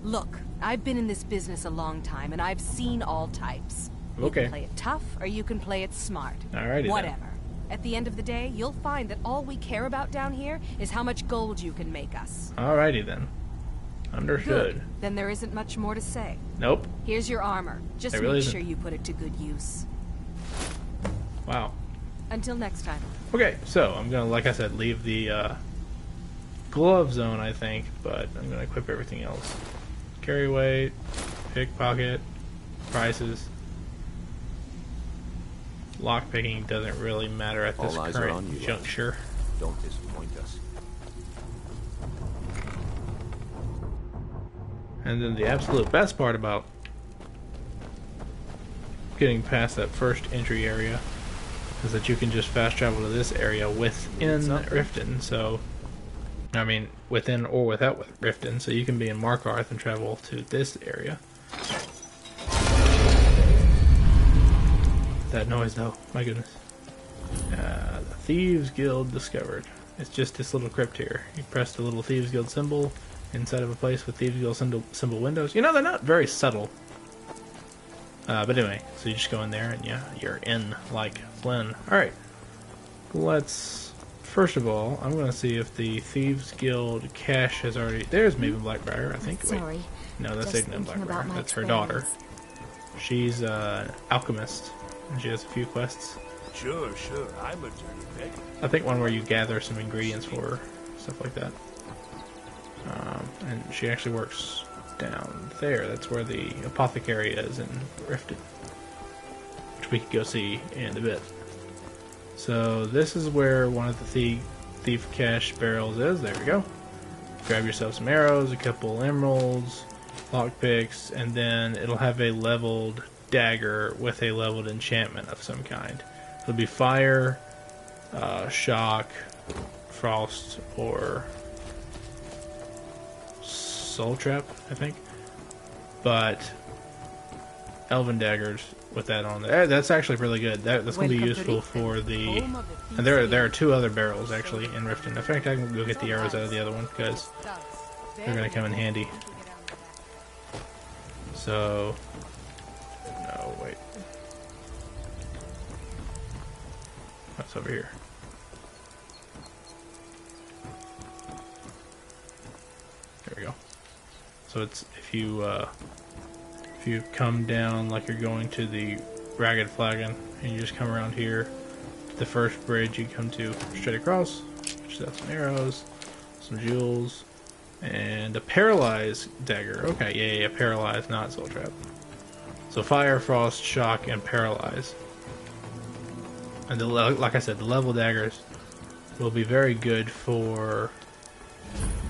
[SPEAKER 5] Look, I've been in this business a long time, and I've seen all types. You
[SPEAKER 1] Okay.
[SPEAKER 5] can play it tough, or you can play it smart.
[SPEAKER 1] Alrighty then.
[SPEAKER 5] Whatever. At the end of the day, you'll find that all we care about down here is how much gold you can make us.
[SPEAKER 1] Alrighty then. Understood.
[SPEAKER 5] Good. Then there isn't much more to say.
[SPEAKER 1] Nope.
[SPEAKER 5] Here's your armor. Just
[SPEAKER 1] There
[SPEAKER 5] make
[SPEAKER 1] really
[SPEAKER 5] sure
[SPEAKER 1] isn't.
[SPEAKER 5] you put it to good use.
[SPEAKER 1] Wow.
[SPEAKER 5] Until next time.
[SPEAKER 1] Okay, so I'm gonna, like I said, leave the glove zone, I think, but I'm gonna equip everything else. Carry weight, pickpocket, prices. Lockpicking doesn't really matter at this
[SPEAKER 8] All eyes are on
[SPEAKER 1] current
[SPEAKER 8] you,
[SPEAKER 1] juncture.
[SPEAKER 8] Don't disappoint us.
[SPEAKER 1] And then the absolute best part about getting past that first entry area is that you can just fast travel to this area within Riften. So, I mean, within or without Riften. So you can be in Markarth and travel to this area. That noise, though, my goodness. The Thieves Guild discovered. It's just this little crypt here. You press the little Thieves Guild symbol inside of a place with Thieves Guild symbol windows. You know, they're not very subtle. But anyway, so you just go in there and yeah, you're in like Flynn. Alright. Let's... First of all, I'm going to see if the Thieves Guild cache has already... There's Maven Blackbriar, I think.
[SPEAKER 12] Sorry.
[SPEAKER 1] Wait. No, that's
[SPEAKER 12] Just
[SPEAKER 1] Ignan
[SPEAKER 12] thinking about
[SPEAKER 1] Blackbriar.
[SPEAKER 12] my
[SPEAKER 1] That's her daughter.
[SPEAKER 12] experiments.
[SPEAKER 1] She's an alchemist, and she has a few quests.
[SPEAKER 3] Sure, I'm a dirty pig.
[SPEAKER 1] I think one where you gather some ingredients for stuff like that. And she actually works down there. That's where the apothecary is in Rifted, which we could go see in a bit. So this is where one of the thief cache barrels is. There we go. Grab yourself some arrows, a couple emeralds, lockpicks, and then it'll have a leveled dagger with a leveled enchantment of some kind. It'll be fire, shock, frost, or soul trap, I think. But elven daggers with that on there. That's actually really good. That's going to be useful for the... And there are two other barrels actually in Riften. In fact, I can go get the arrows out of the other one because they're going to come in handy. So... No, wait. That's over here. There we go. So it's if you come down like you're going to the Ragged Flagon and you just come around here, the first bridge you come to straight across, just have some arrows, some jewels, and a paralyzed dagger. Okay, yeah, paralyzed, not soul trap. So fire, frost, shock, and paralyze. And like I said, the level daggers will be very good for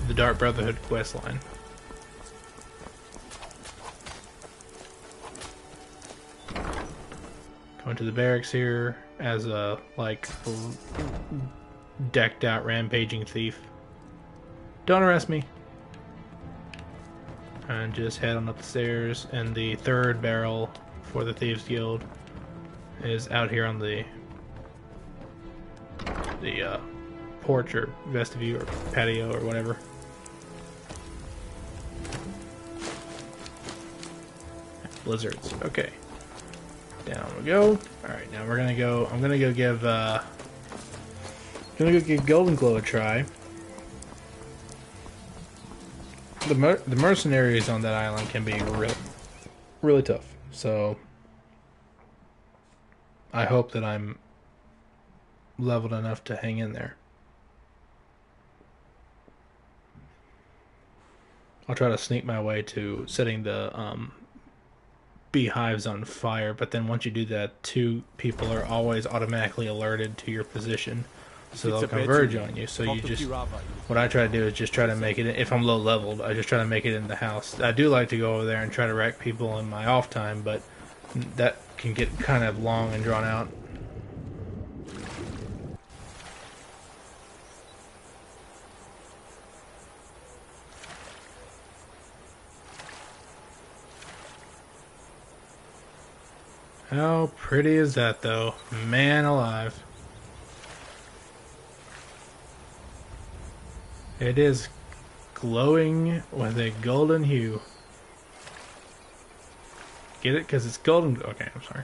[SPEAKER 1] the Dark Brotherhood questline. Going to the barracks here as a like decked out rampaging thief. Don't arrest me. And just head on up the stairs, and the third barrel for the Thieves Guild is out here on the porch or vestibule or patio or whatever. Blizzards. Okay. Down we go. Alright, now we're gonna go. I'm gonna go give Golden Glow a try. The mercenaries on that island can be really tough. So I hope that I'm leveled enough to hang in there. I'll try to sneak my way to setting the beehives on fire, but then once you do that, two people are always automatically alerted to your position, so they'll converge on you. So you just, what I try to do is just try to make it, if I'm low leveled, I just try to make it in the house. I do like to go over there and try to wreck people in my off time, but that can get kind of long and drawn out. How pretty is that, though? Man alive. It is glowing with a golden hue. Get it? Because it's golden. Okay, I'm sorry.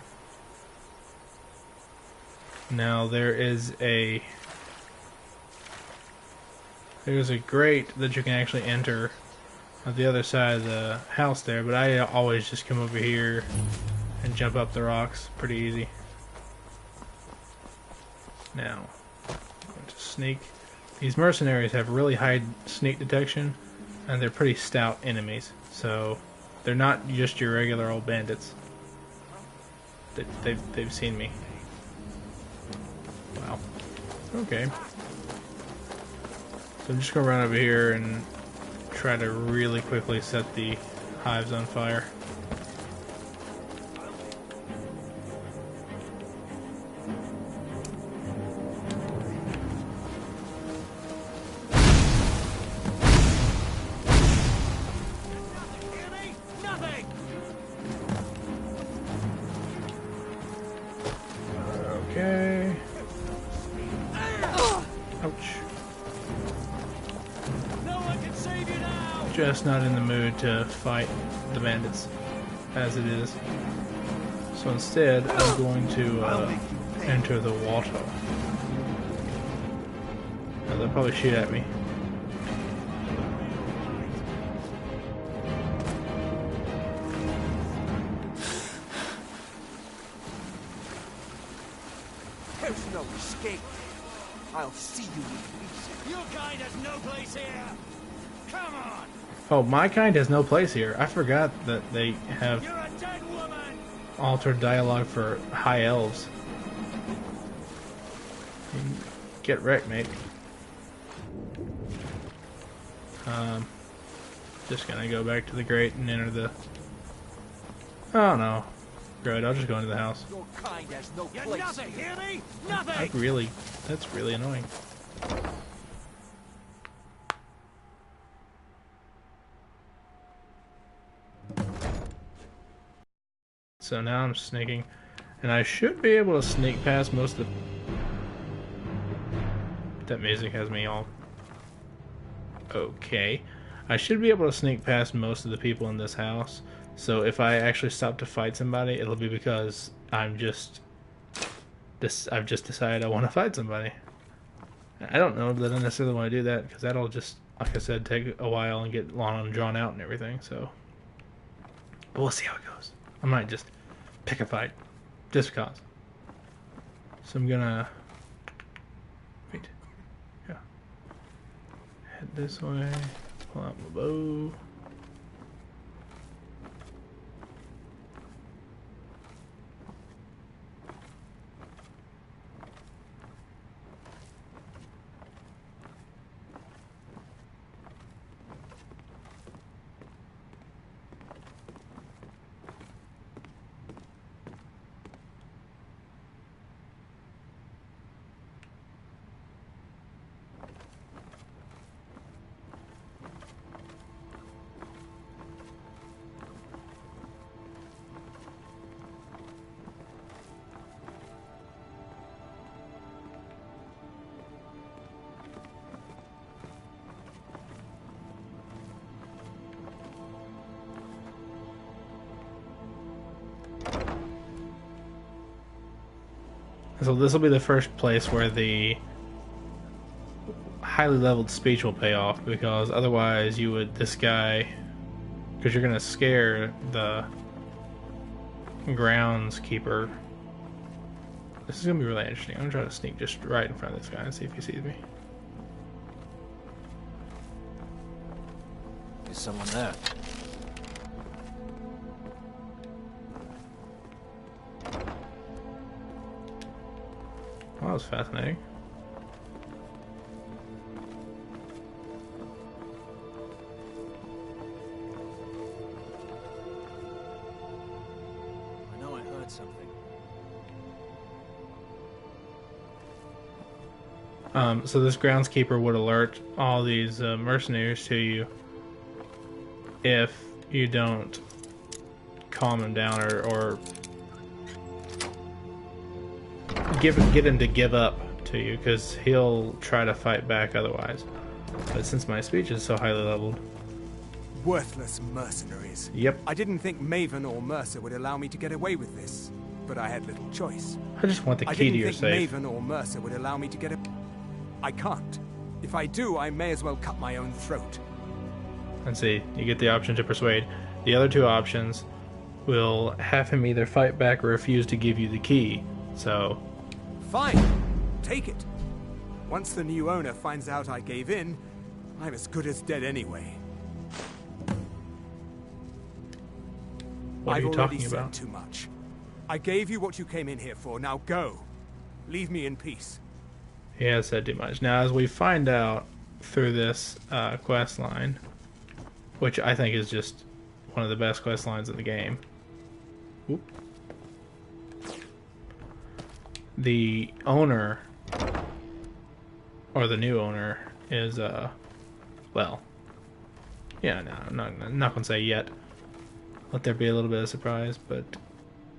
[SPEAKER 1] Now there's a grate that you can actually enter on the other side of the house there, but I always just come over here and jump up the rocks. Pretty easy. Now, I'm going to sneak. These mercenaries have really high sneak detection, and they're pretty stout enemies. So, they're not just your regular old bandits. They've seen me. Wow. Okay. So I'm just going to run over here and try to really quickly set the hives on fire. Okay. Ouch. Just not in the mood to fight the bandits as it is. So instead, I'm going to enter the water. Now, they'll probably shoot at me.
[SPEAKER 6] no escape. I'll see you in pieces.
[SPEAKER 11] Your kind has no place here! Come on!
[SPEAKER 1] Oh, my kind has no place here. I forgot that they have
[SPEAKER 11] You're a dead woman!
[SPEAKER 1] altered dialogue for high elves. Get wrecked, mate. Just gonna go back to the grate and enter the... Oh no. Good, I'll just go into the house.
[SPEAKER 6] Your kind has no
[SPEAKER 11] You're
[SPEAKER 6] place.
[SPEAKER 11] nothing, hear me? Nothing!
[SPEAKER 1] That's really annoying. So now I'm sneaking, and I should be able to sneak past most of the... That music has me all... Okay. I should be able to sneak past most of the people in this house, so if I actually stop to fight somebody, it'll be because I've just decided I want to fight somebody. I don't know that I necessarily want to do that, because that'll just, like I said, take a while and get long and drawn out and everything, so... But we'll see how it goes. I might just pick a fight, just because. So I'm gonna... Wait. Yeah. Head this way. Pull out my bow. So this will be the first place where the highly leveled speech will pay off, because otherwise you would, this guy, because you're going to scare the groundskeeper. This is going to be really interesting. I'm going to try to sneak just right in front of this guy and see if he sees me.
[SPEAKER 7] There's someone there.
[SPEAKER 1] Well, that was fascinating.
[SPEAKER 7] I know I heard something.
[SPEAKER 1] So this groundskeeper would alert all these mercenaries to you if you don't calm him down or get him to give up to you, because he'll try to fight back otherwise. But since my speech is so highly leveled...
[SPEAKER 13] Worthless mercenaries.
[SPEAKER 1] Yep.
[SPEAKER 13] I didn't think Maven or Mercer would allow me to get away with this, but I had little choice.
[SPEAKER 1] I just want the key to your safe.
[SPEAKER 13] I didn't think Maven or Mercer would allow me to get I can't. If I do, I may as well cut my own throat.
[SPEAKER 1] And see, you get the option to persuade. The other two options will have him either fight back or refuse to give you the key. So...
[SPEAKER 13] Fine. Take it. Once the new owner finds out I gave in, I'm as good as dead anyway.
[SPEAKER 1] What are you talking about?
[SPEAKER 13] I've already said too much. I gave you what you came in here for. Now go. Leave me in peace.
[SPEAKER 1] He has said too much. Now, as we find out through this quest line, which I think is just one of the best quest lines in the game. Whoop. The owner, or the new owner, is, well, yeah, no, I'm not going to say yet. Let there be a little bit of surprise, but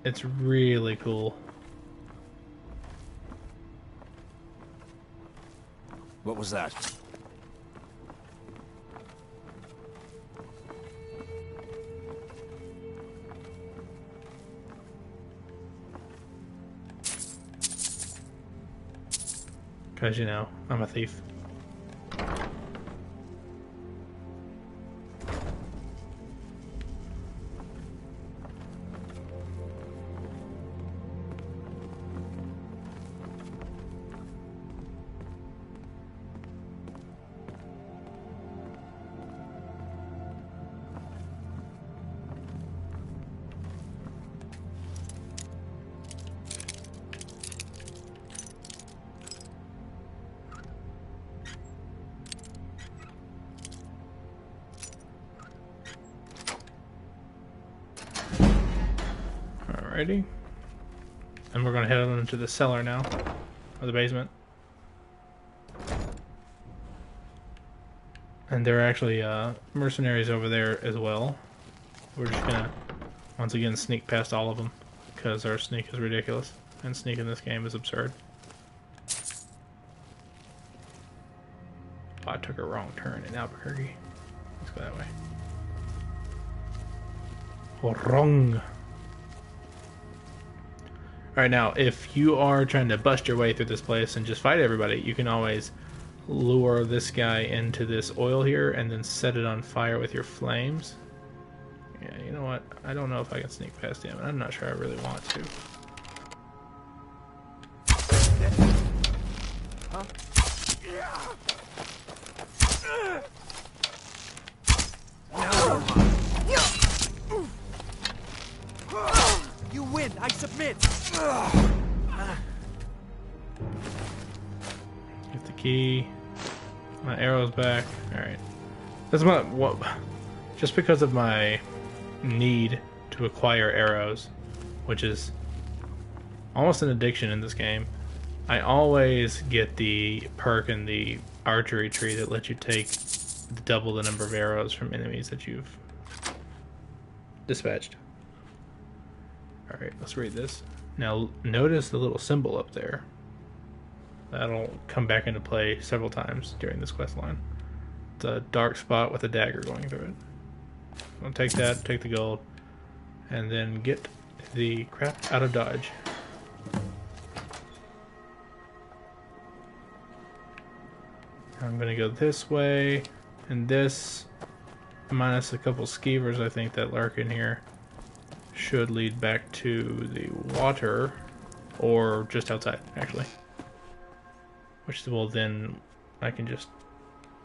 [SPEAKER 1] it's really cool.
[SPEAKER 7] What was that?
[SPEAKER 1] Because, you know, I'm a thief. Alrighty. And we're gonna head on into the cellar now. Or the basement. And there are actually mercenaries over there as well. We're just gonna, once again, sneak past all of them. Because our sneak is ridiculous. And sneak in this game is absurd. Oh, I took a wrong turn in Albuquerque. Let's go that way. Wrong. Alright, now, if you are trying to bust your way through this place and just fight everybody, you can always lure this guy into this oil here and then set it on fire with your flames. Yeah, you know what? I don't know if I can sneak past him, and I'm not sure I really want to.
[SPEAKER 6] Huh? You win. I submit.
[SPEAKER 1] Get the key. My arrow's back. Alright. That's what just because of my need to acquire arrows, which is almost an addiction in this game, I always get the perk in the archery tree that lets you take double the number of arrows from enemies that you've dispatched. Alright, let's read this. Now notice the little symbol up there. That'll come back into play several times during this quest line. It's a dark spot with a dagger going through it. I'll take that, take the gold, and then get the crap out of Dodge. I'm gonna go this way, and this, minus a couple skeevers I think that lurk in here, should lead back to the water, or just outside, actually. Which will then, I can just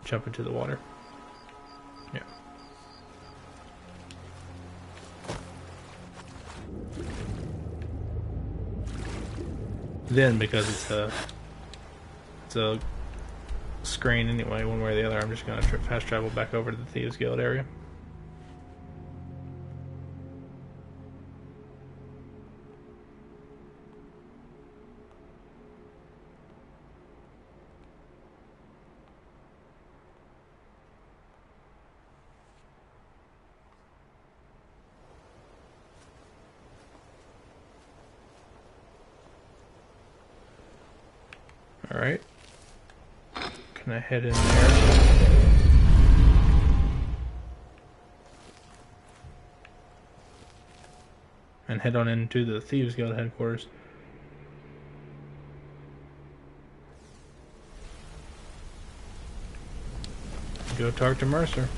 [SPEAKER 1] jump into the water. Yeah. Then, because it's a screen anyway, one way or the other, I'm just going to fast travel back over to the Thieves Guild area. Alright. Can I head in there? And head on into the Thieves Guild headquarters. Go talk to Mercer.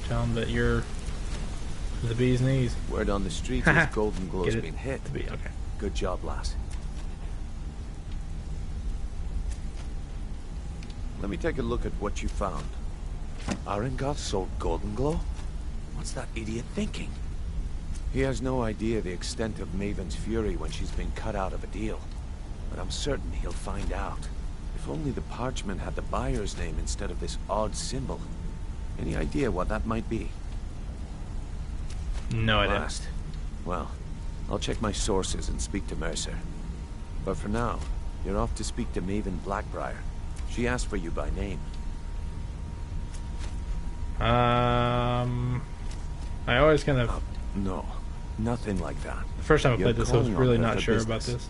[SPEAKER 1] Tell him that you're the bee's knees.
[SPEAKER 8] Word on the street is Golden Glow's been hit.
[SPEAKER 1] Okay.
[SPEAKER 8] Good job, lass. Let me take a look at what you found. Arengoth sold Golden Glow? What's that idiot thinking? He has no idea the extent of Maven's fury when she's been cut out of a deal. But I'm certain he'll find out. If only the parchment had the buyer's name instead of this odd symbol. Any idea what that might be?
[SPEAKER 1] No idea.
[SPEAKER 8] Well, I'll check my sources and speak to Mercer. But for now, you're off to speak to Maven Blackbriar. She asked for you by name.
[SPEAKER 1] I always kind of...
[SPEAKER 8] no, nothing like that.
[SPEAKER 1] The first time I played this, I was really not sure about this.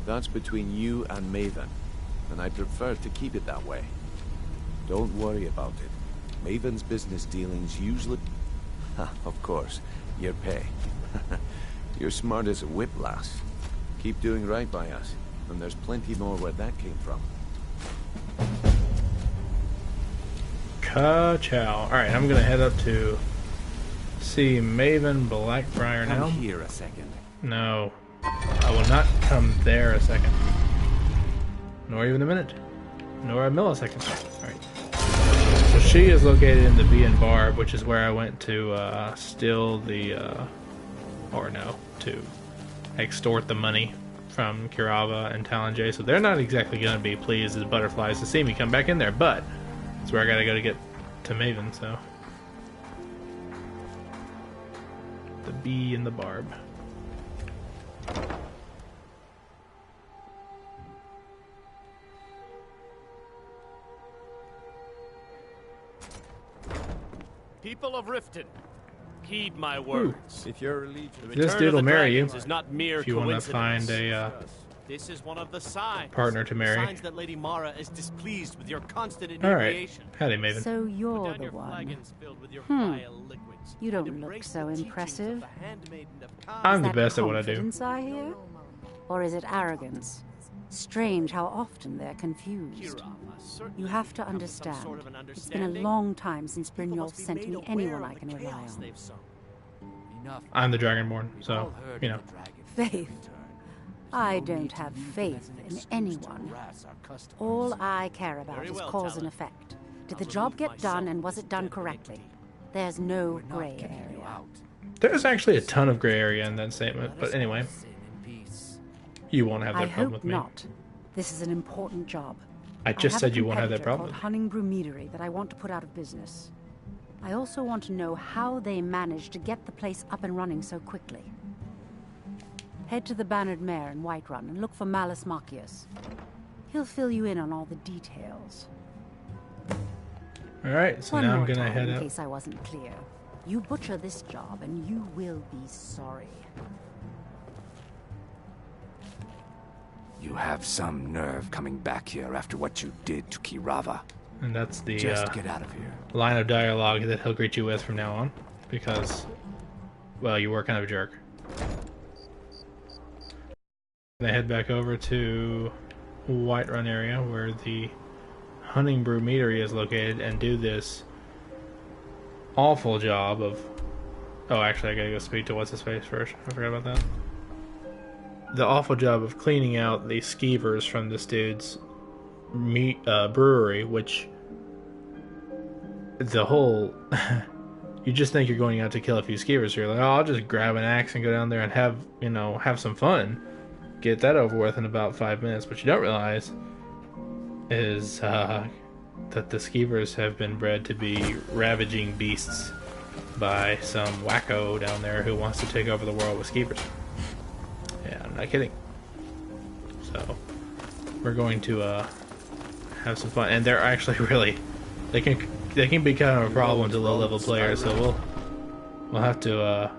[SPEAKER 8] That's between you and Maven, and I prefer to keep it that way. Don't worry about it. Maven's business dealings usually... of course, your pay. You're smart as a whip, lass. Keep doing right by us. And there's plenty more where that came from.
[SPEAKER 1] Ka-chow. Alright, I'm gonna head up to see Maven Blackbriar now.
[SPEAKER 9] Come here a second.
[SPEAKER 1] No. I will not come there a second. Nor even a minute. Nor a millisecond. Alright. So she is located in the Bee and Barb, which is where I went to steal the... or no, to extort the money from Kirava and Talonjay, so they're not exactly going to be pleased as butterflies to see me come back in there, but that's where I gotta go to get to Maven, so. The Bee and the Barb.
[SPEAKER 14] People of Riften, heed my words.
[SPEAKER 11] If your allegiance...
[SPEAKER 1] This dude will marry you
[SPEAKER 14] Is not mere
[SPEAKER 1] if you want to
[SPEAKER 14] coincidence.
[SPEAKER 1] find a
[SPEAKER 14] This is one of the signs.
[SPEAKER 1] partner to marry.
[SPEAKER 14] Signs that Lady Mara is displeased with your constant
[SPEAKER 1] All
[SPEAKER 14] inebriation.
[SPEAKER 1] right, howdy, Maven.
[SPEAKER 15] So you're the one. You don't look so impressive.
[SPEAKER 1] I'm the
[SPEAKER 15] Is that
[SPEAKER 1] best at what I do.
[SPEAKER 15] confidence I hear? Or is it arrogance? Strange how often they're confused. You have to understand. It's been a long time since Brynjolf sent me anyone I can rely on.
[SPEAKER 1] I'm the Dragonborn, so, you know.
[SPEAKER 15] Faith. I don't have faith in anyone. All I care about is cause and effect. Did the job get done, and was it done correctly? There's no gray area.
[SPEAKER 1] There's actually a ton of gray area in that statement, but anyway. You won't have that problem with me.
[SPEAKER 15] I hope not. This is an important job.
[SPEAKER 1] I just said you won't have that problem.
[SPEAKER 15] I have a competitor called Honningbrew that I want to put out of business. I also want to know how they managed to get the place up and running so quickly. Head to the Bannered Mare in Whiterun and look for Malus Macius. He'll fill you in on all the details.
[SPEAKER 1] Alright, so now I'm gonna head
[SPEAKER 15] in
[SPEAKER 1] out.
[SPEAKER 15] case I wasn't clear. You butcher this job and you will be sorry.
[SPEAKER 9] You have some nerve coming back here after what you did to Kirava.
[SPEAKER 1] And that's the
[SPEAKER 9] Just get out of here.
[SPEAKER 1] line of dialogue that he'll greet you with from now on. Because, well, you were kind of a jerk. They head back over to Whiterun area where the Honningbrew meadery is located and do this awful job of... Oh, actually, I gotta go speak to what's-his-face first. I forgot about that. The awful job of cleaning out the skeevers from this dude's brewery, which the whole you just think you're going out to kill a few skeevers. So you're like, oh, I'll just grab an axe and go down there and have some fun, get that over with in about 5 minutes. What you don't realize is that the skeevers have been bred to be ravaging beasts by some wacko down there who wants to take over the world with skeevers. Yeah, I'm not kidding. So we're going to have some fun, and they're actually really they can be kind of a problem to low-level players. So we'll have to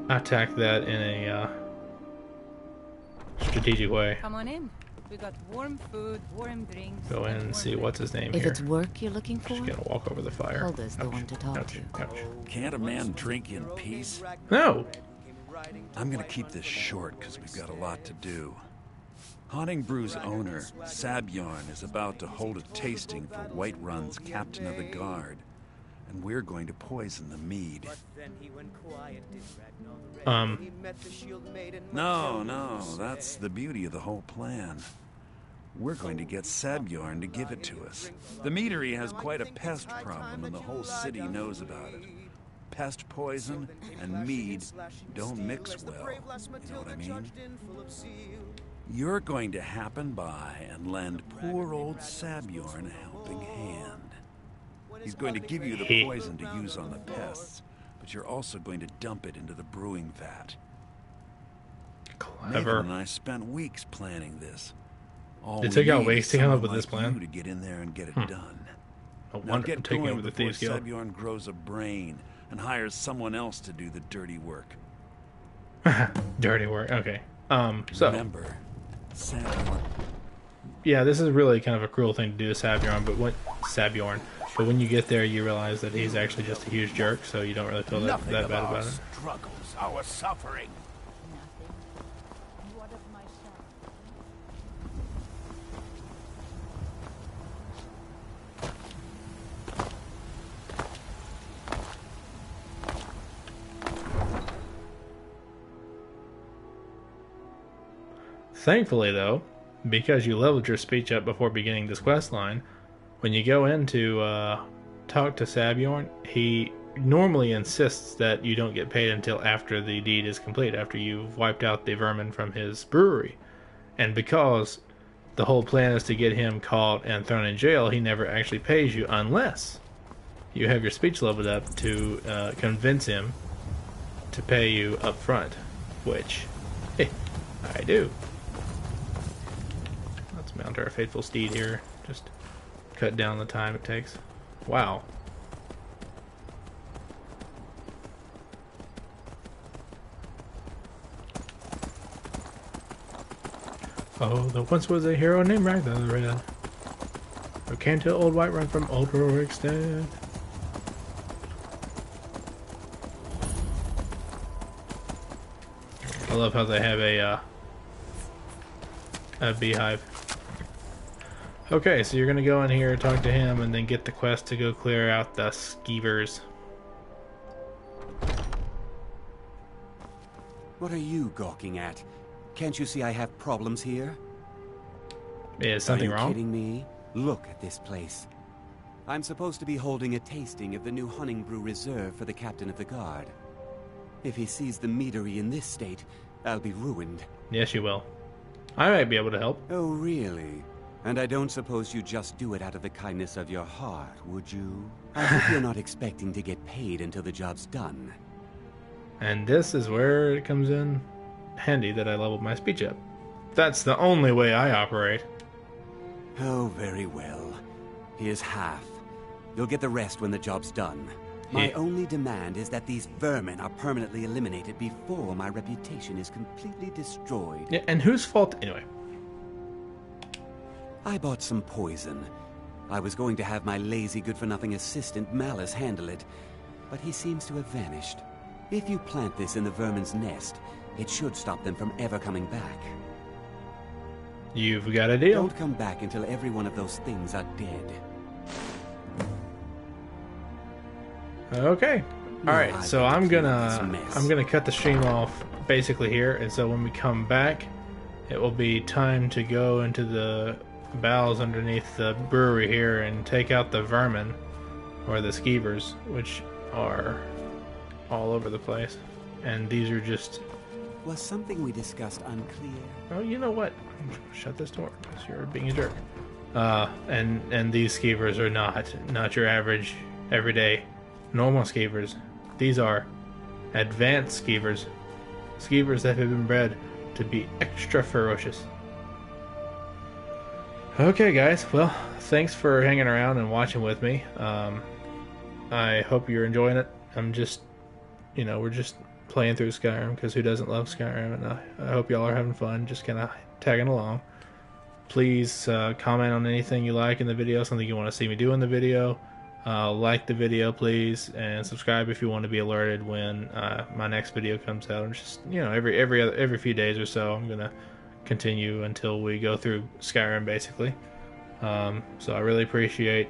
[SPEAKER 1] attack that in a strategic way.
[SPEAKER 16] Come on in. We got warm food, warm drinks.
[SPEAKER 1] Go in and see what's his name
[SPEAKER 5] If
[SPEAKER 1] here.
[SPEAKER 5] it's work you're looking for,
[SPEAKER 1] Just gonna walk over the fire.
[SPEAKER 5] Hulda's the one to talk to.
[SPEAKER 1] Ouch.
[SPEAKER 11] Can't a man drink in peace?
[SPEAKER 1] No.
[SPEAKER 11] I'm gonna keep this short because we've got a lot to do. Honningbru's owner, Sabjorn, is about to hold a tasting for Whiterun's captain of the guard, and we're going to poison the mead. No, that's the beauty of the whole plan. We're going to get Sabjorn to give it to us. The meadery has quite a pest problem, and the whole city knows about it. Pest poison and mead don't mix well, you know what I mean? You're going to happen by and lend poor old Sabjorn a helping hand. He's going to give you the poison to use on the pests, but you're also going to dump it into the brewing vat.
[SPEAKER 1] Clever.
[SPEAKER 11] Maven and I spent weeks planning this. All
[SPEAKER 1] It took
[SPEAKER 11] we
[SPEAKER 1] out
[SPEAKER 11] need
[SPEAKER 1] weeks
[SPEAKER 11] is
[SPEAKER 1] to come up
[SPEAKER 11] someone
[SPEAKER 1] with this
[SPEAKER 11] like
[SPEAKER 1] plan.
[SPEAKER 11] you to get in there and get it done.
[SPEAKER 1] No
[SPEAKER 11] Now
[SPEAKER 1] wonder
[SPEAKER 11] get
[SPEAKER 1] I'm taking
[SPEAKER 11] going
[SPEAKER 1] over the
[SPEAKER 11] before
[SPEAKER 1] Thieves Guild.
[SPEAKER 11] Sabjorn grows a brain and hires someone else to do the dirty work.
[SPEAKER 1] Dirty work. Okay. So
[SPEAKER 11] remember, Sabjorn.
[SPEAKER 1] Yeah, this is really kind of a cruel thing to do to Sabjorn, but when you get there, you realize that he's actually just a huge jerk, so you don't really feel that bad about it.
[SPEAKER 3] Struggles, our suffering.
[SPEAKER 1] Thankfully, though, because you leveled your speech up before beginning this quest line, when you go in to talk to Sabjorn, he normally insists that you don't get paid until after the deed is complete, after you've wiped out the vermin from his brewery. And because the whole plan is to get him caught and thrown in jail, he never actually pays you unless you have your speech leveled up to convince him to pay you up front, which I do. Let's mount our faithful steed here. Just cut down the time it takes. Wow. Oh, there once was a hero named Ragnar the Red. Who came to Old Whiterun from Old Rorikstead. I love how they have a beehive. Okay, so you're gonna go in here, talk to him, and then get the quest to go clear out the skeevers.
[SPEAKER 17] What are you gawking at? Can't you see I have problems here?
[SPEAKER 1] Is something wrong?
[SPEAKER 17] Are you kidding me? Look at this place. I'm supposed to be holding a tasting of the new Honningbrew Reserve for the captain of the guard. If he sees the meadery in this state, I'll be ruined.
[SPEAKER 1] Yes, you will. I might be able to help.
[SPEAKER 17] Oh, really? And I don't suppose you just do it out of the kindness of your heart, would you? I hope you're not expecting to get paid until the job's done.
[SPEAKER 1] And this is where it comes in handy that I leveled my speech up. That's the only way I operate.
[SPEAKER 17] Oh, very well. Here's half. You'll get the rest when the job's done. My only demand is that these vermin are permanently eliminated before my reputation is completely destroyed.
[SPEAKER 1] Yeah, and whose fault anyway?
[SPEAKER 17] I bought some poison. I was going to have my lazy good-for-nothing assistant Malice handle it, but he seems to have vanished. If you plant this in the vermin's nest, it should stop them from ever coming back.
[SPEAKER 1] You've got a deal.
[SPEAKER 17] Don't come back until every one of those things are dead.
[SPEAKER 1] Okay. Alright, so I'm gonna cut the stream off basically here, and so when we come back, it will be time to go into the bowels underneath the brewery here and take out the vermin, or the skeevers, which are all over the place. And these are just...
[SPEAKER 17] Was something we discussed unclear?
[SPEAKER 1] Oh, you know what? Shut this door, because you're being a jerk. And these skeevers are not your average, everyday, normal skeevers. These are advanced skeevers. Skeevers that have been bred to be extra ferocious. Okay, guys. Well, thanks for hanging around and watching with me. I hope you're enjoying it. I'm just, we're just playing through Skyrim, because who doesn't love Skyrim? And I hope y'all are having fun, just kind of tagging along. Please comment on anything you like in the video, something you want to see me do in the video. Like the video, please, and subscribe if you want to be alerted when my next video comes out. And just every few days or so, I'm gonna continue until we go through Skyrim, basically. So I really appreciate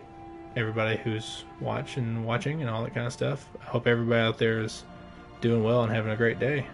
[SPEAKER 1] everybody who's watching and all that kind of stuff. I hope everybody out there is doing well and having a great day.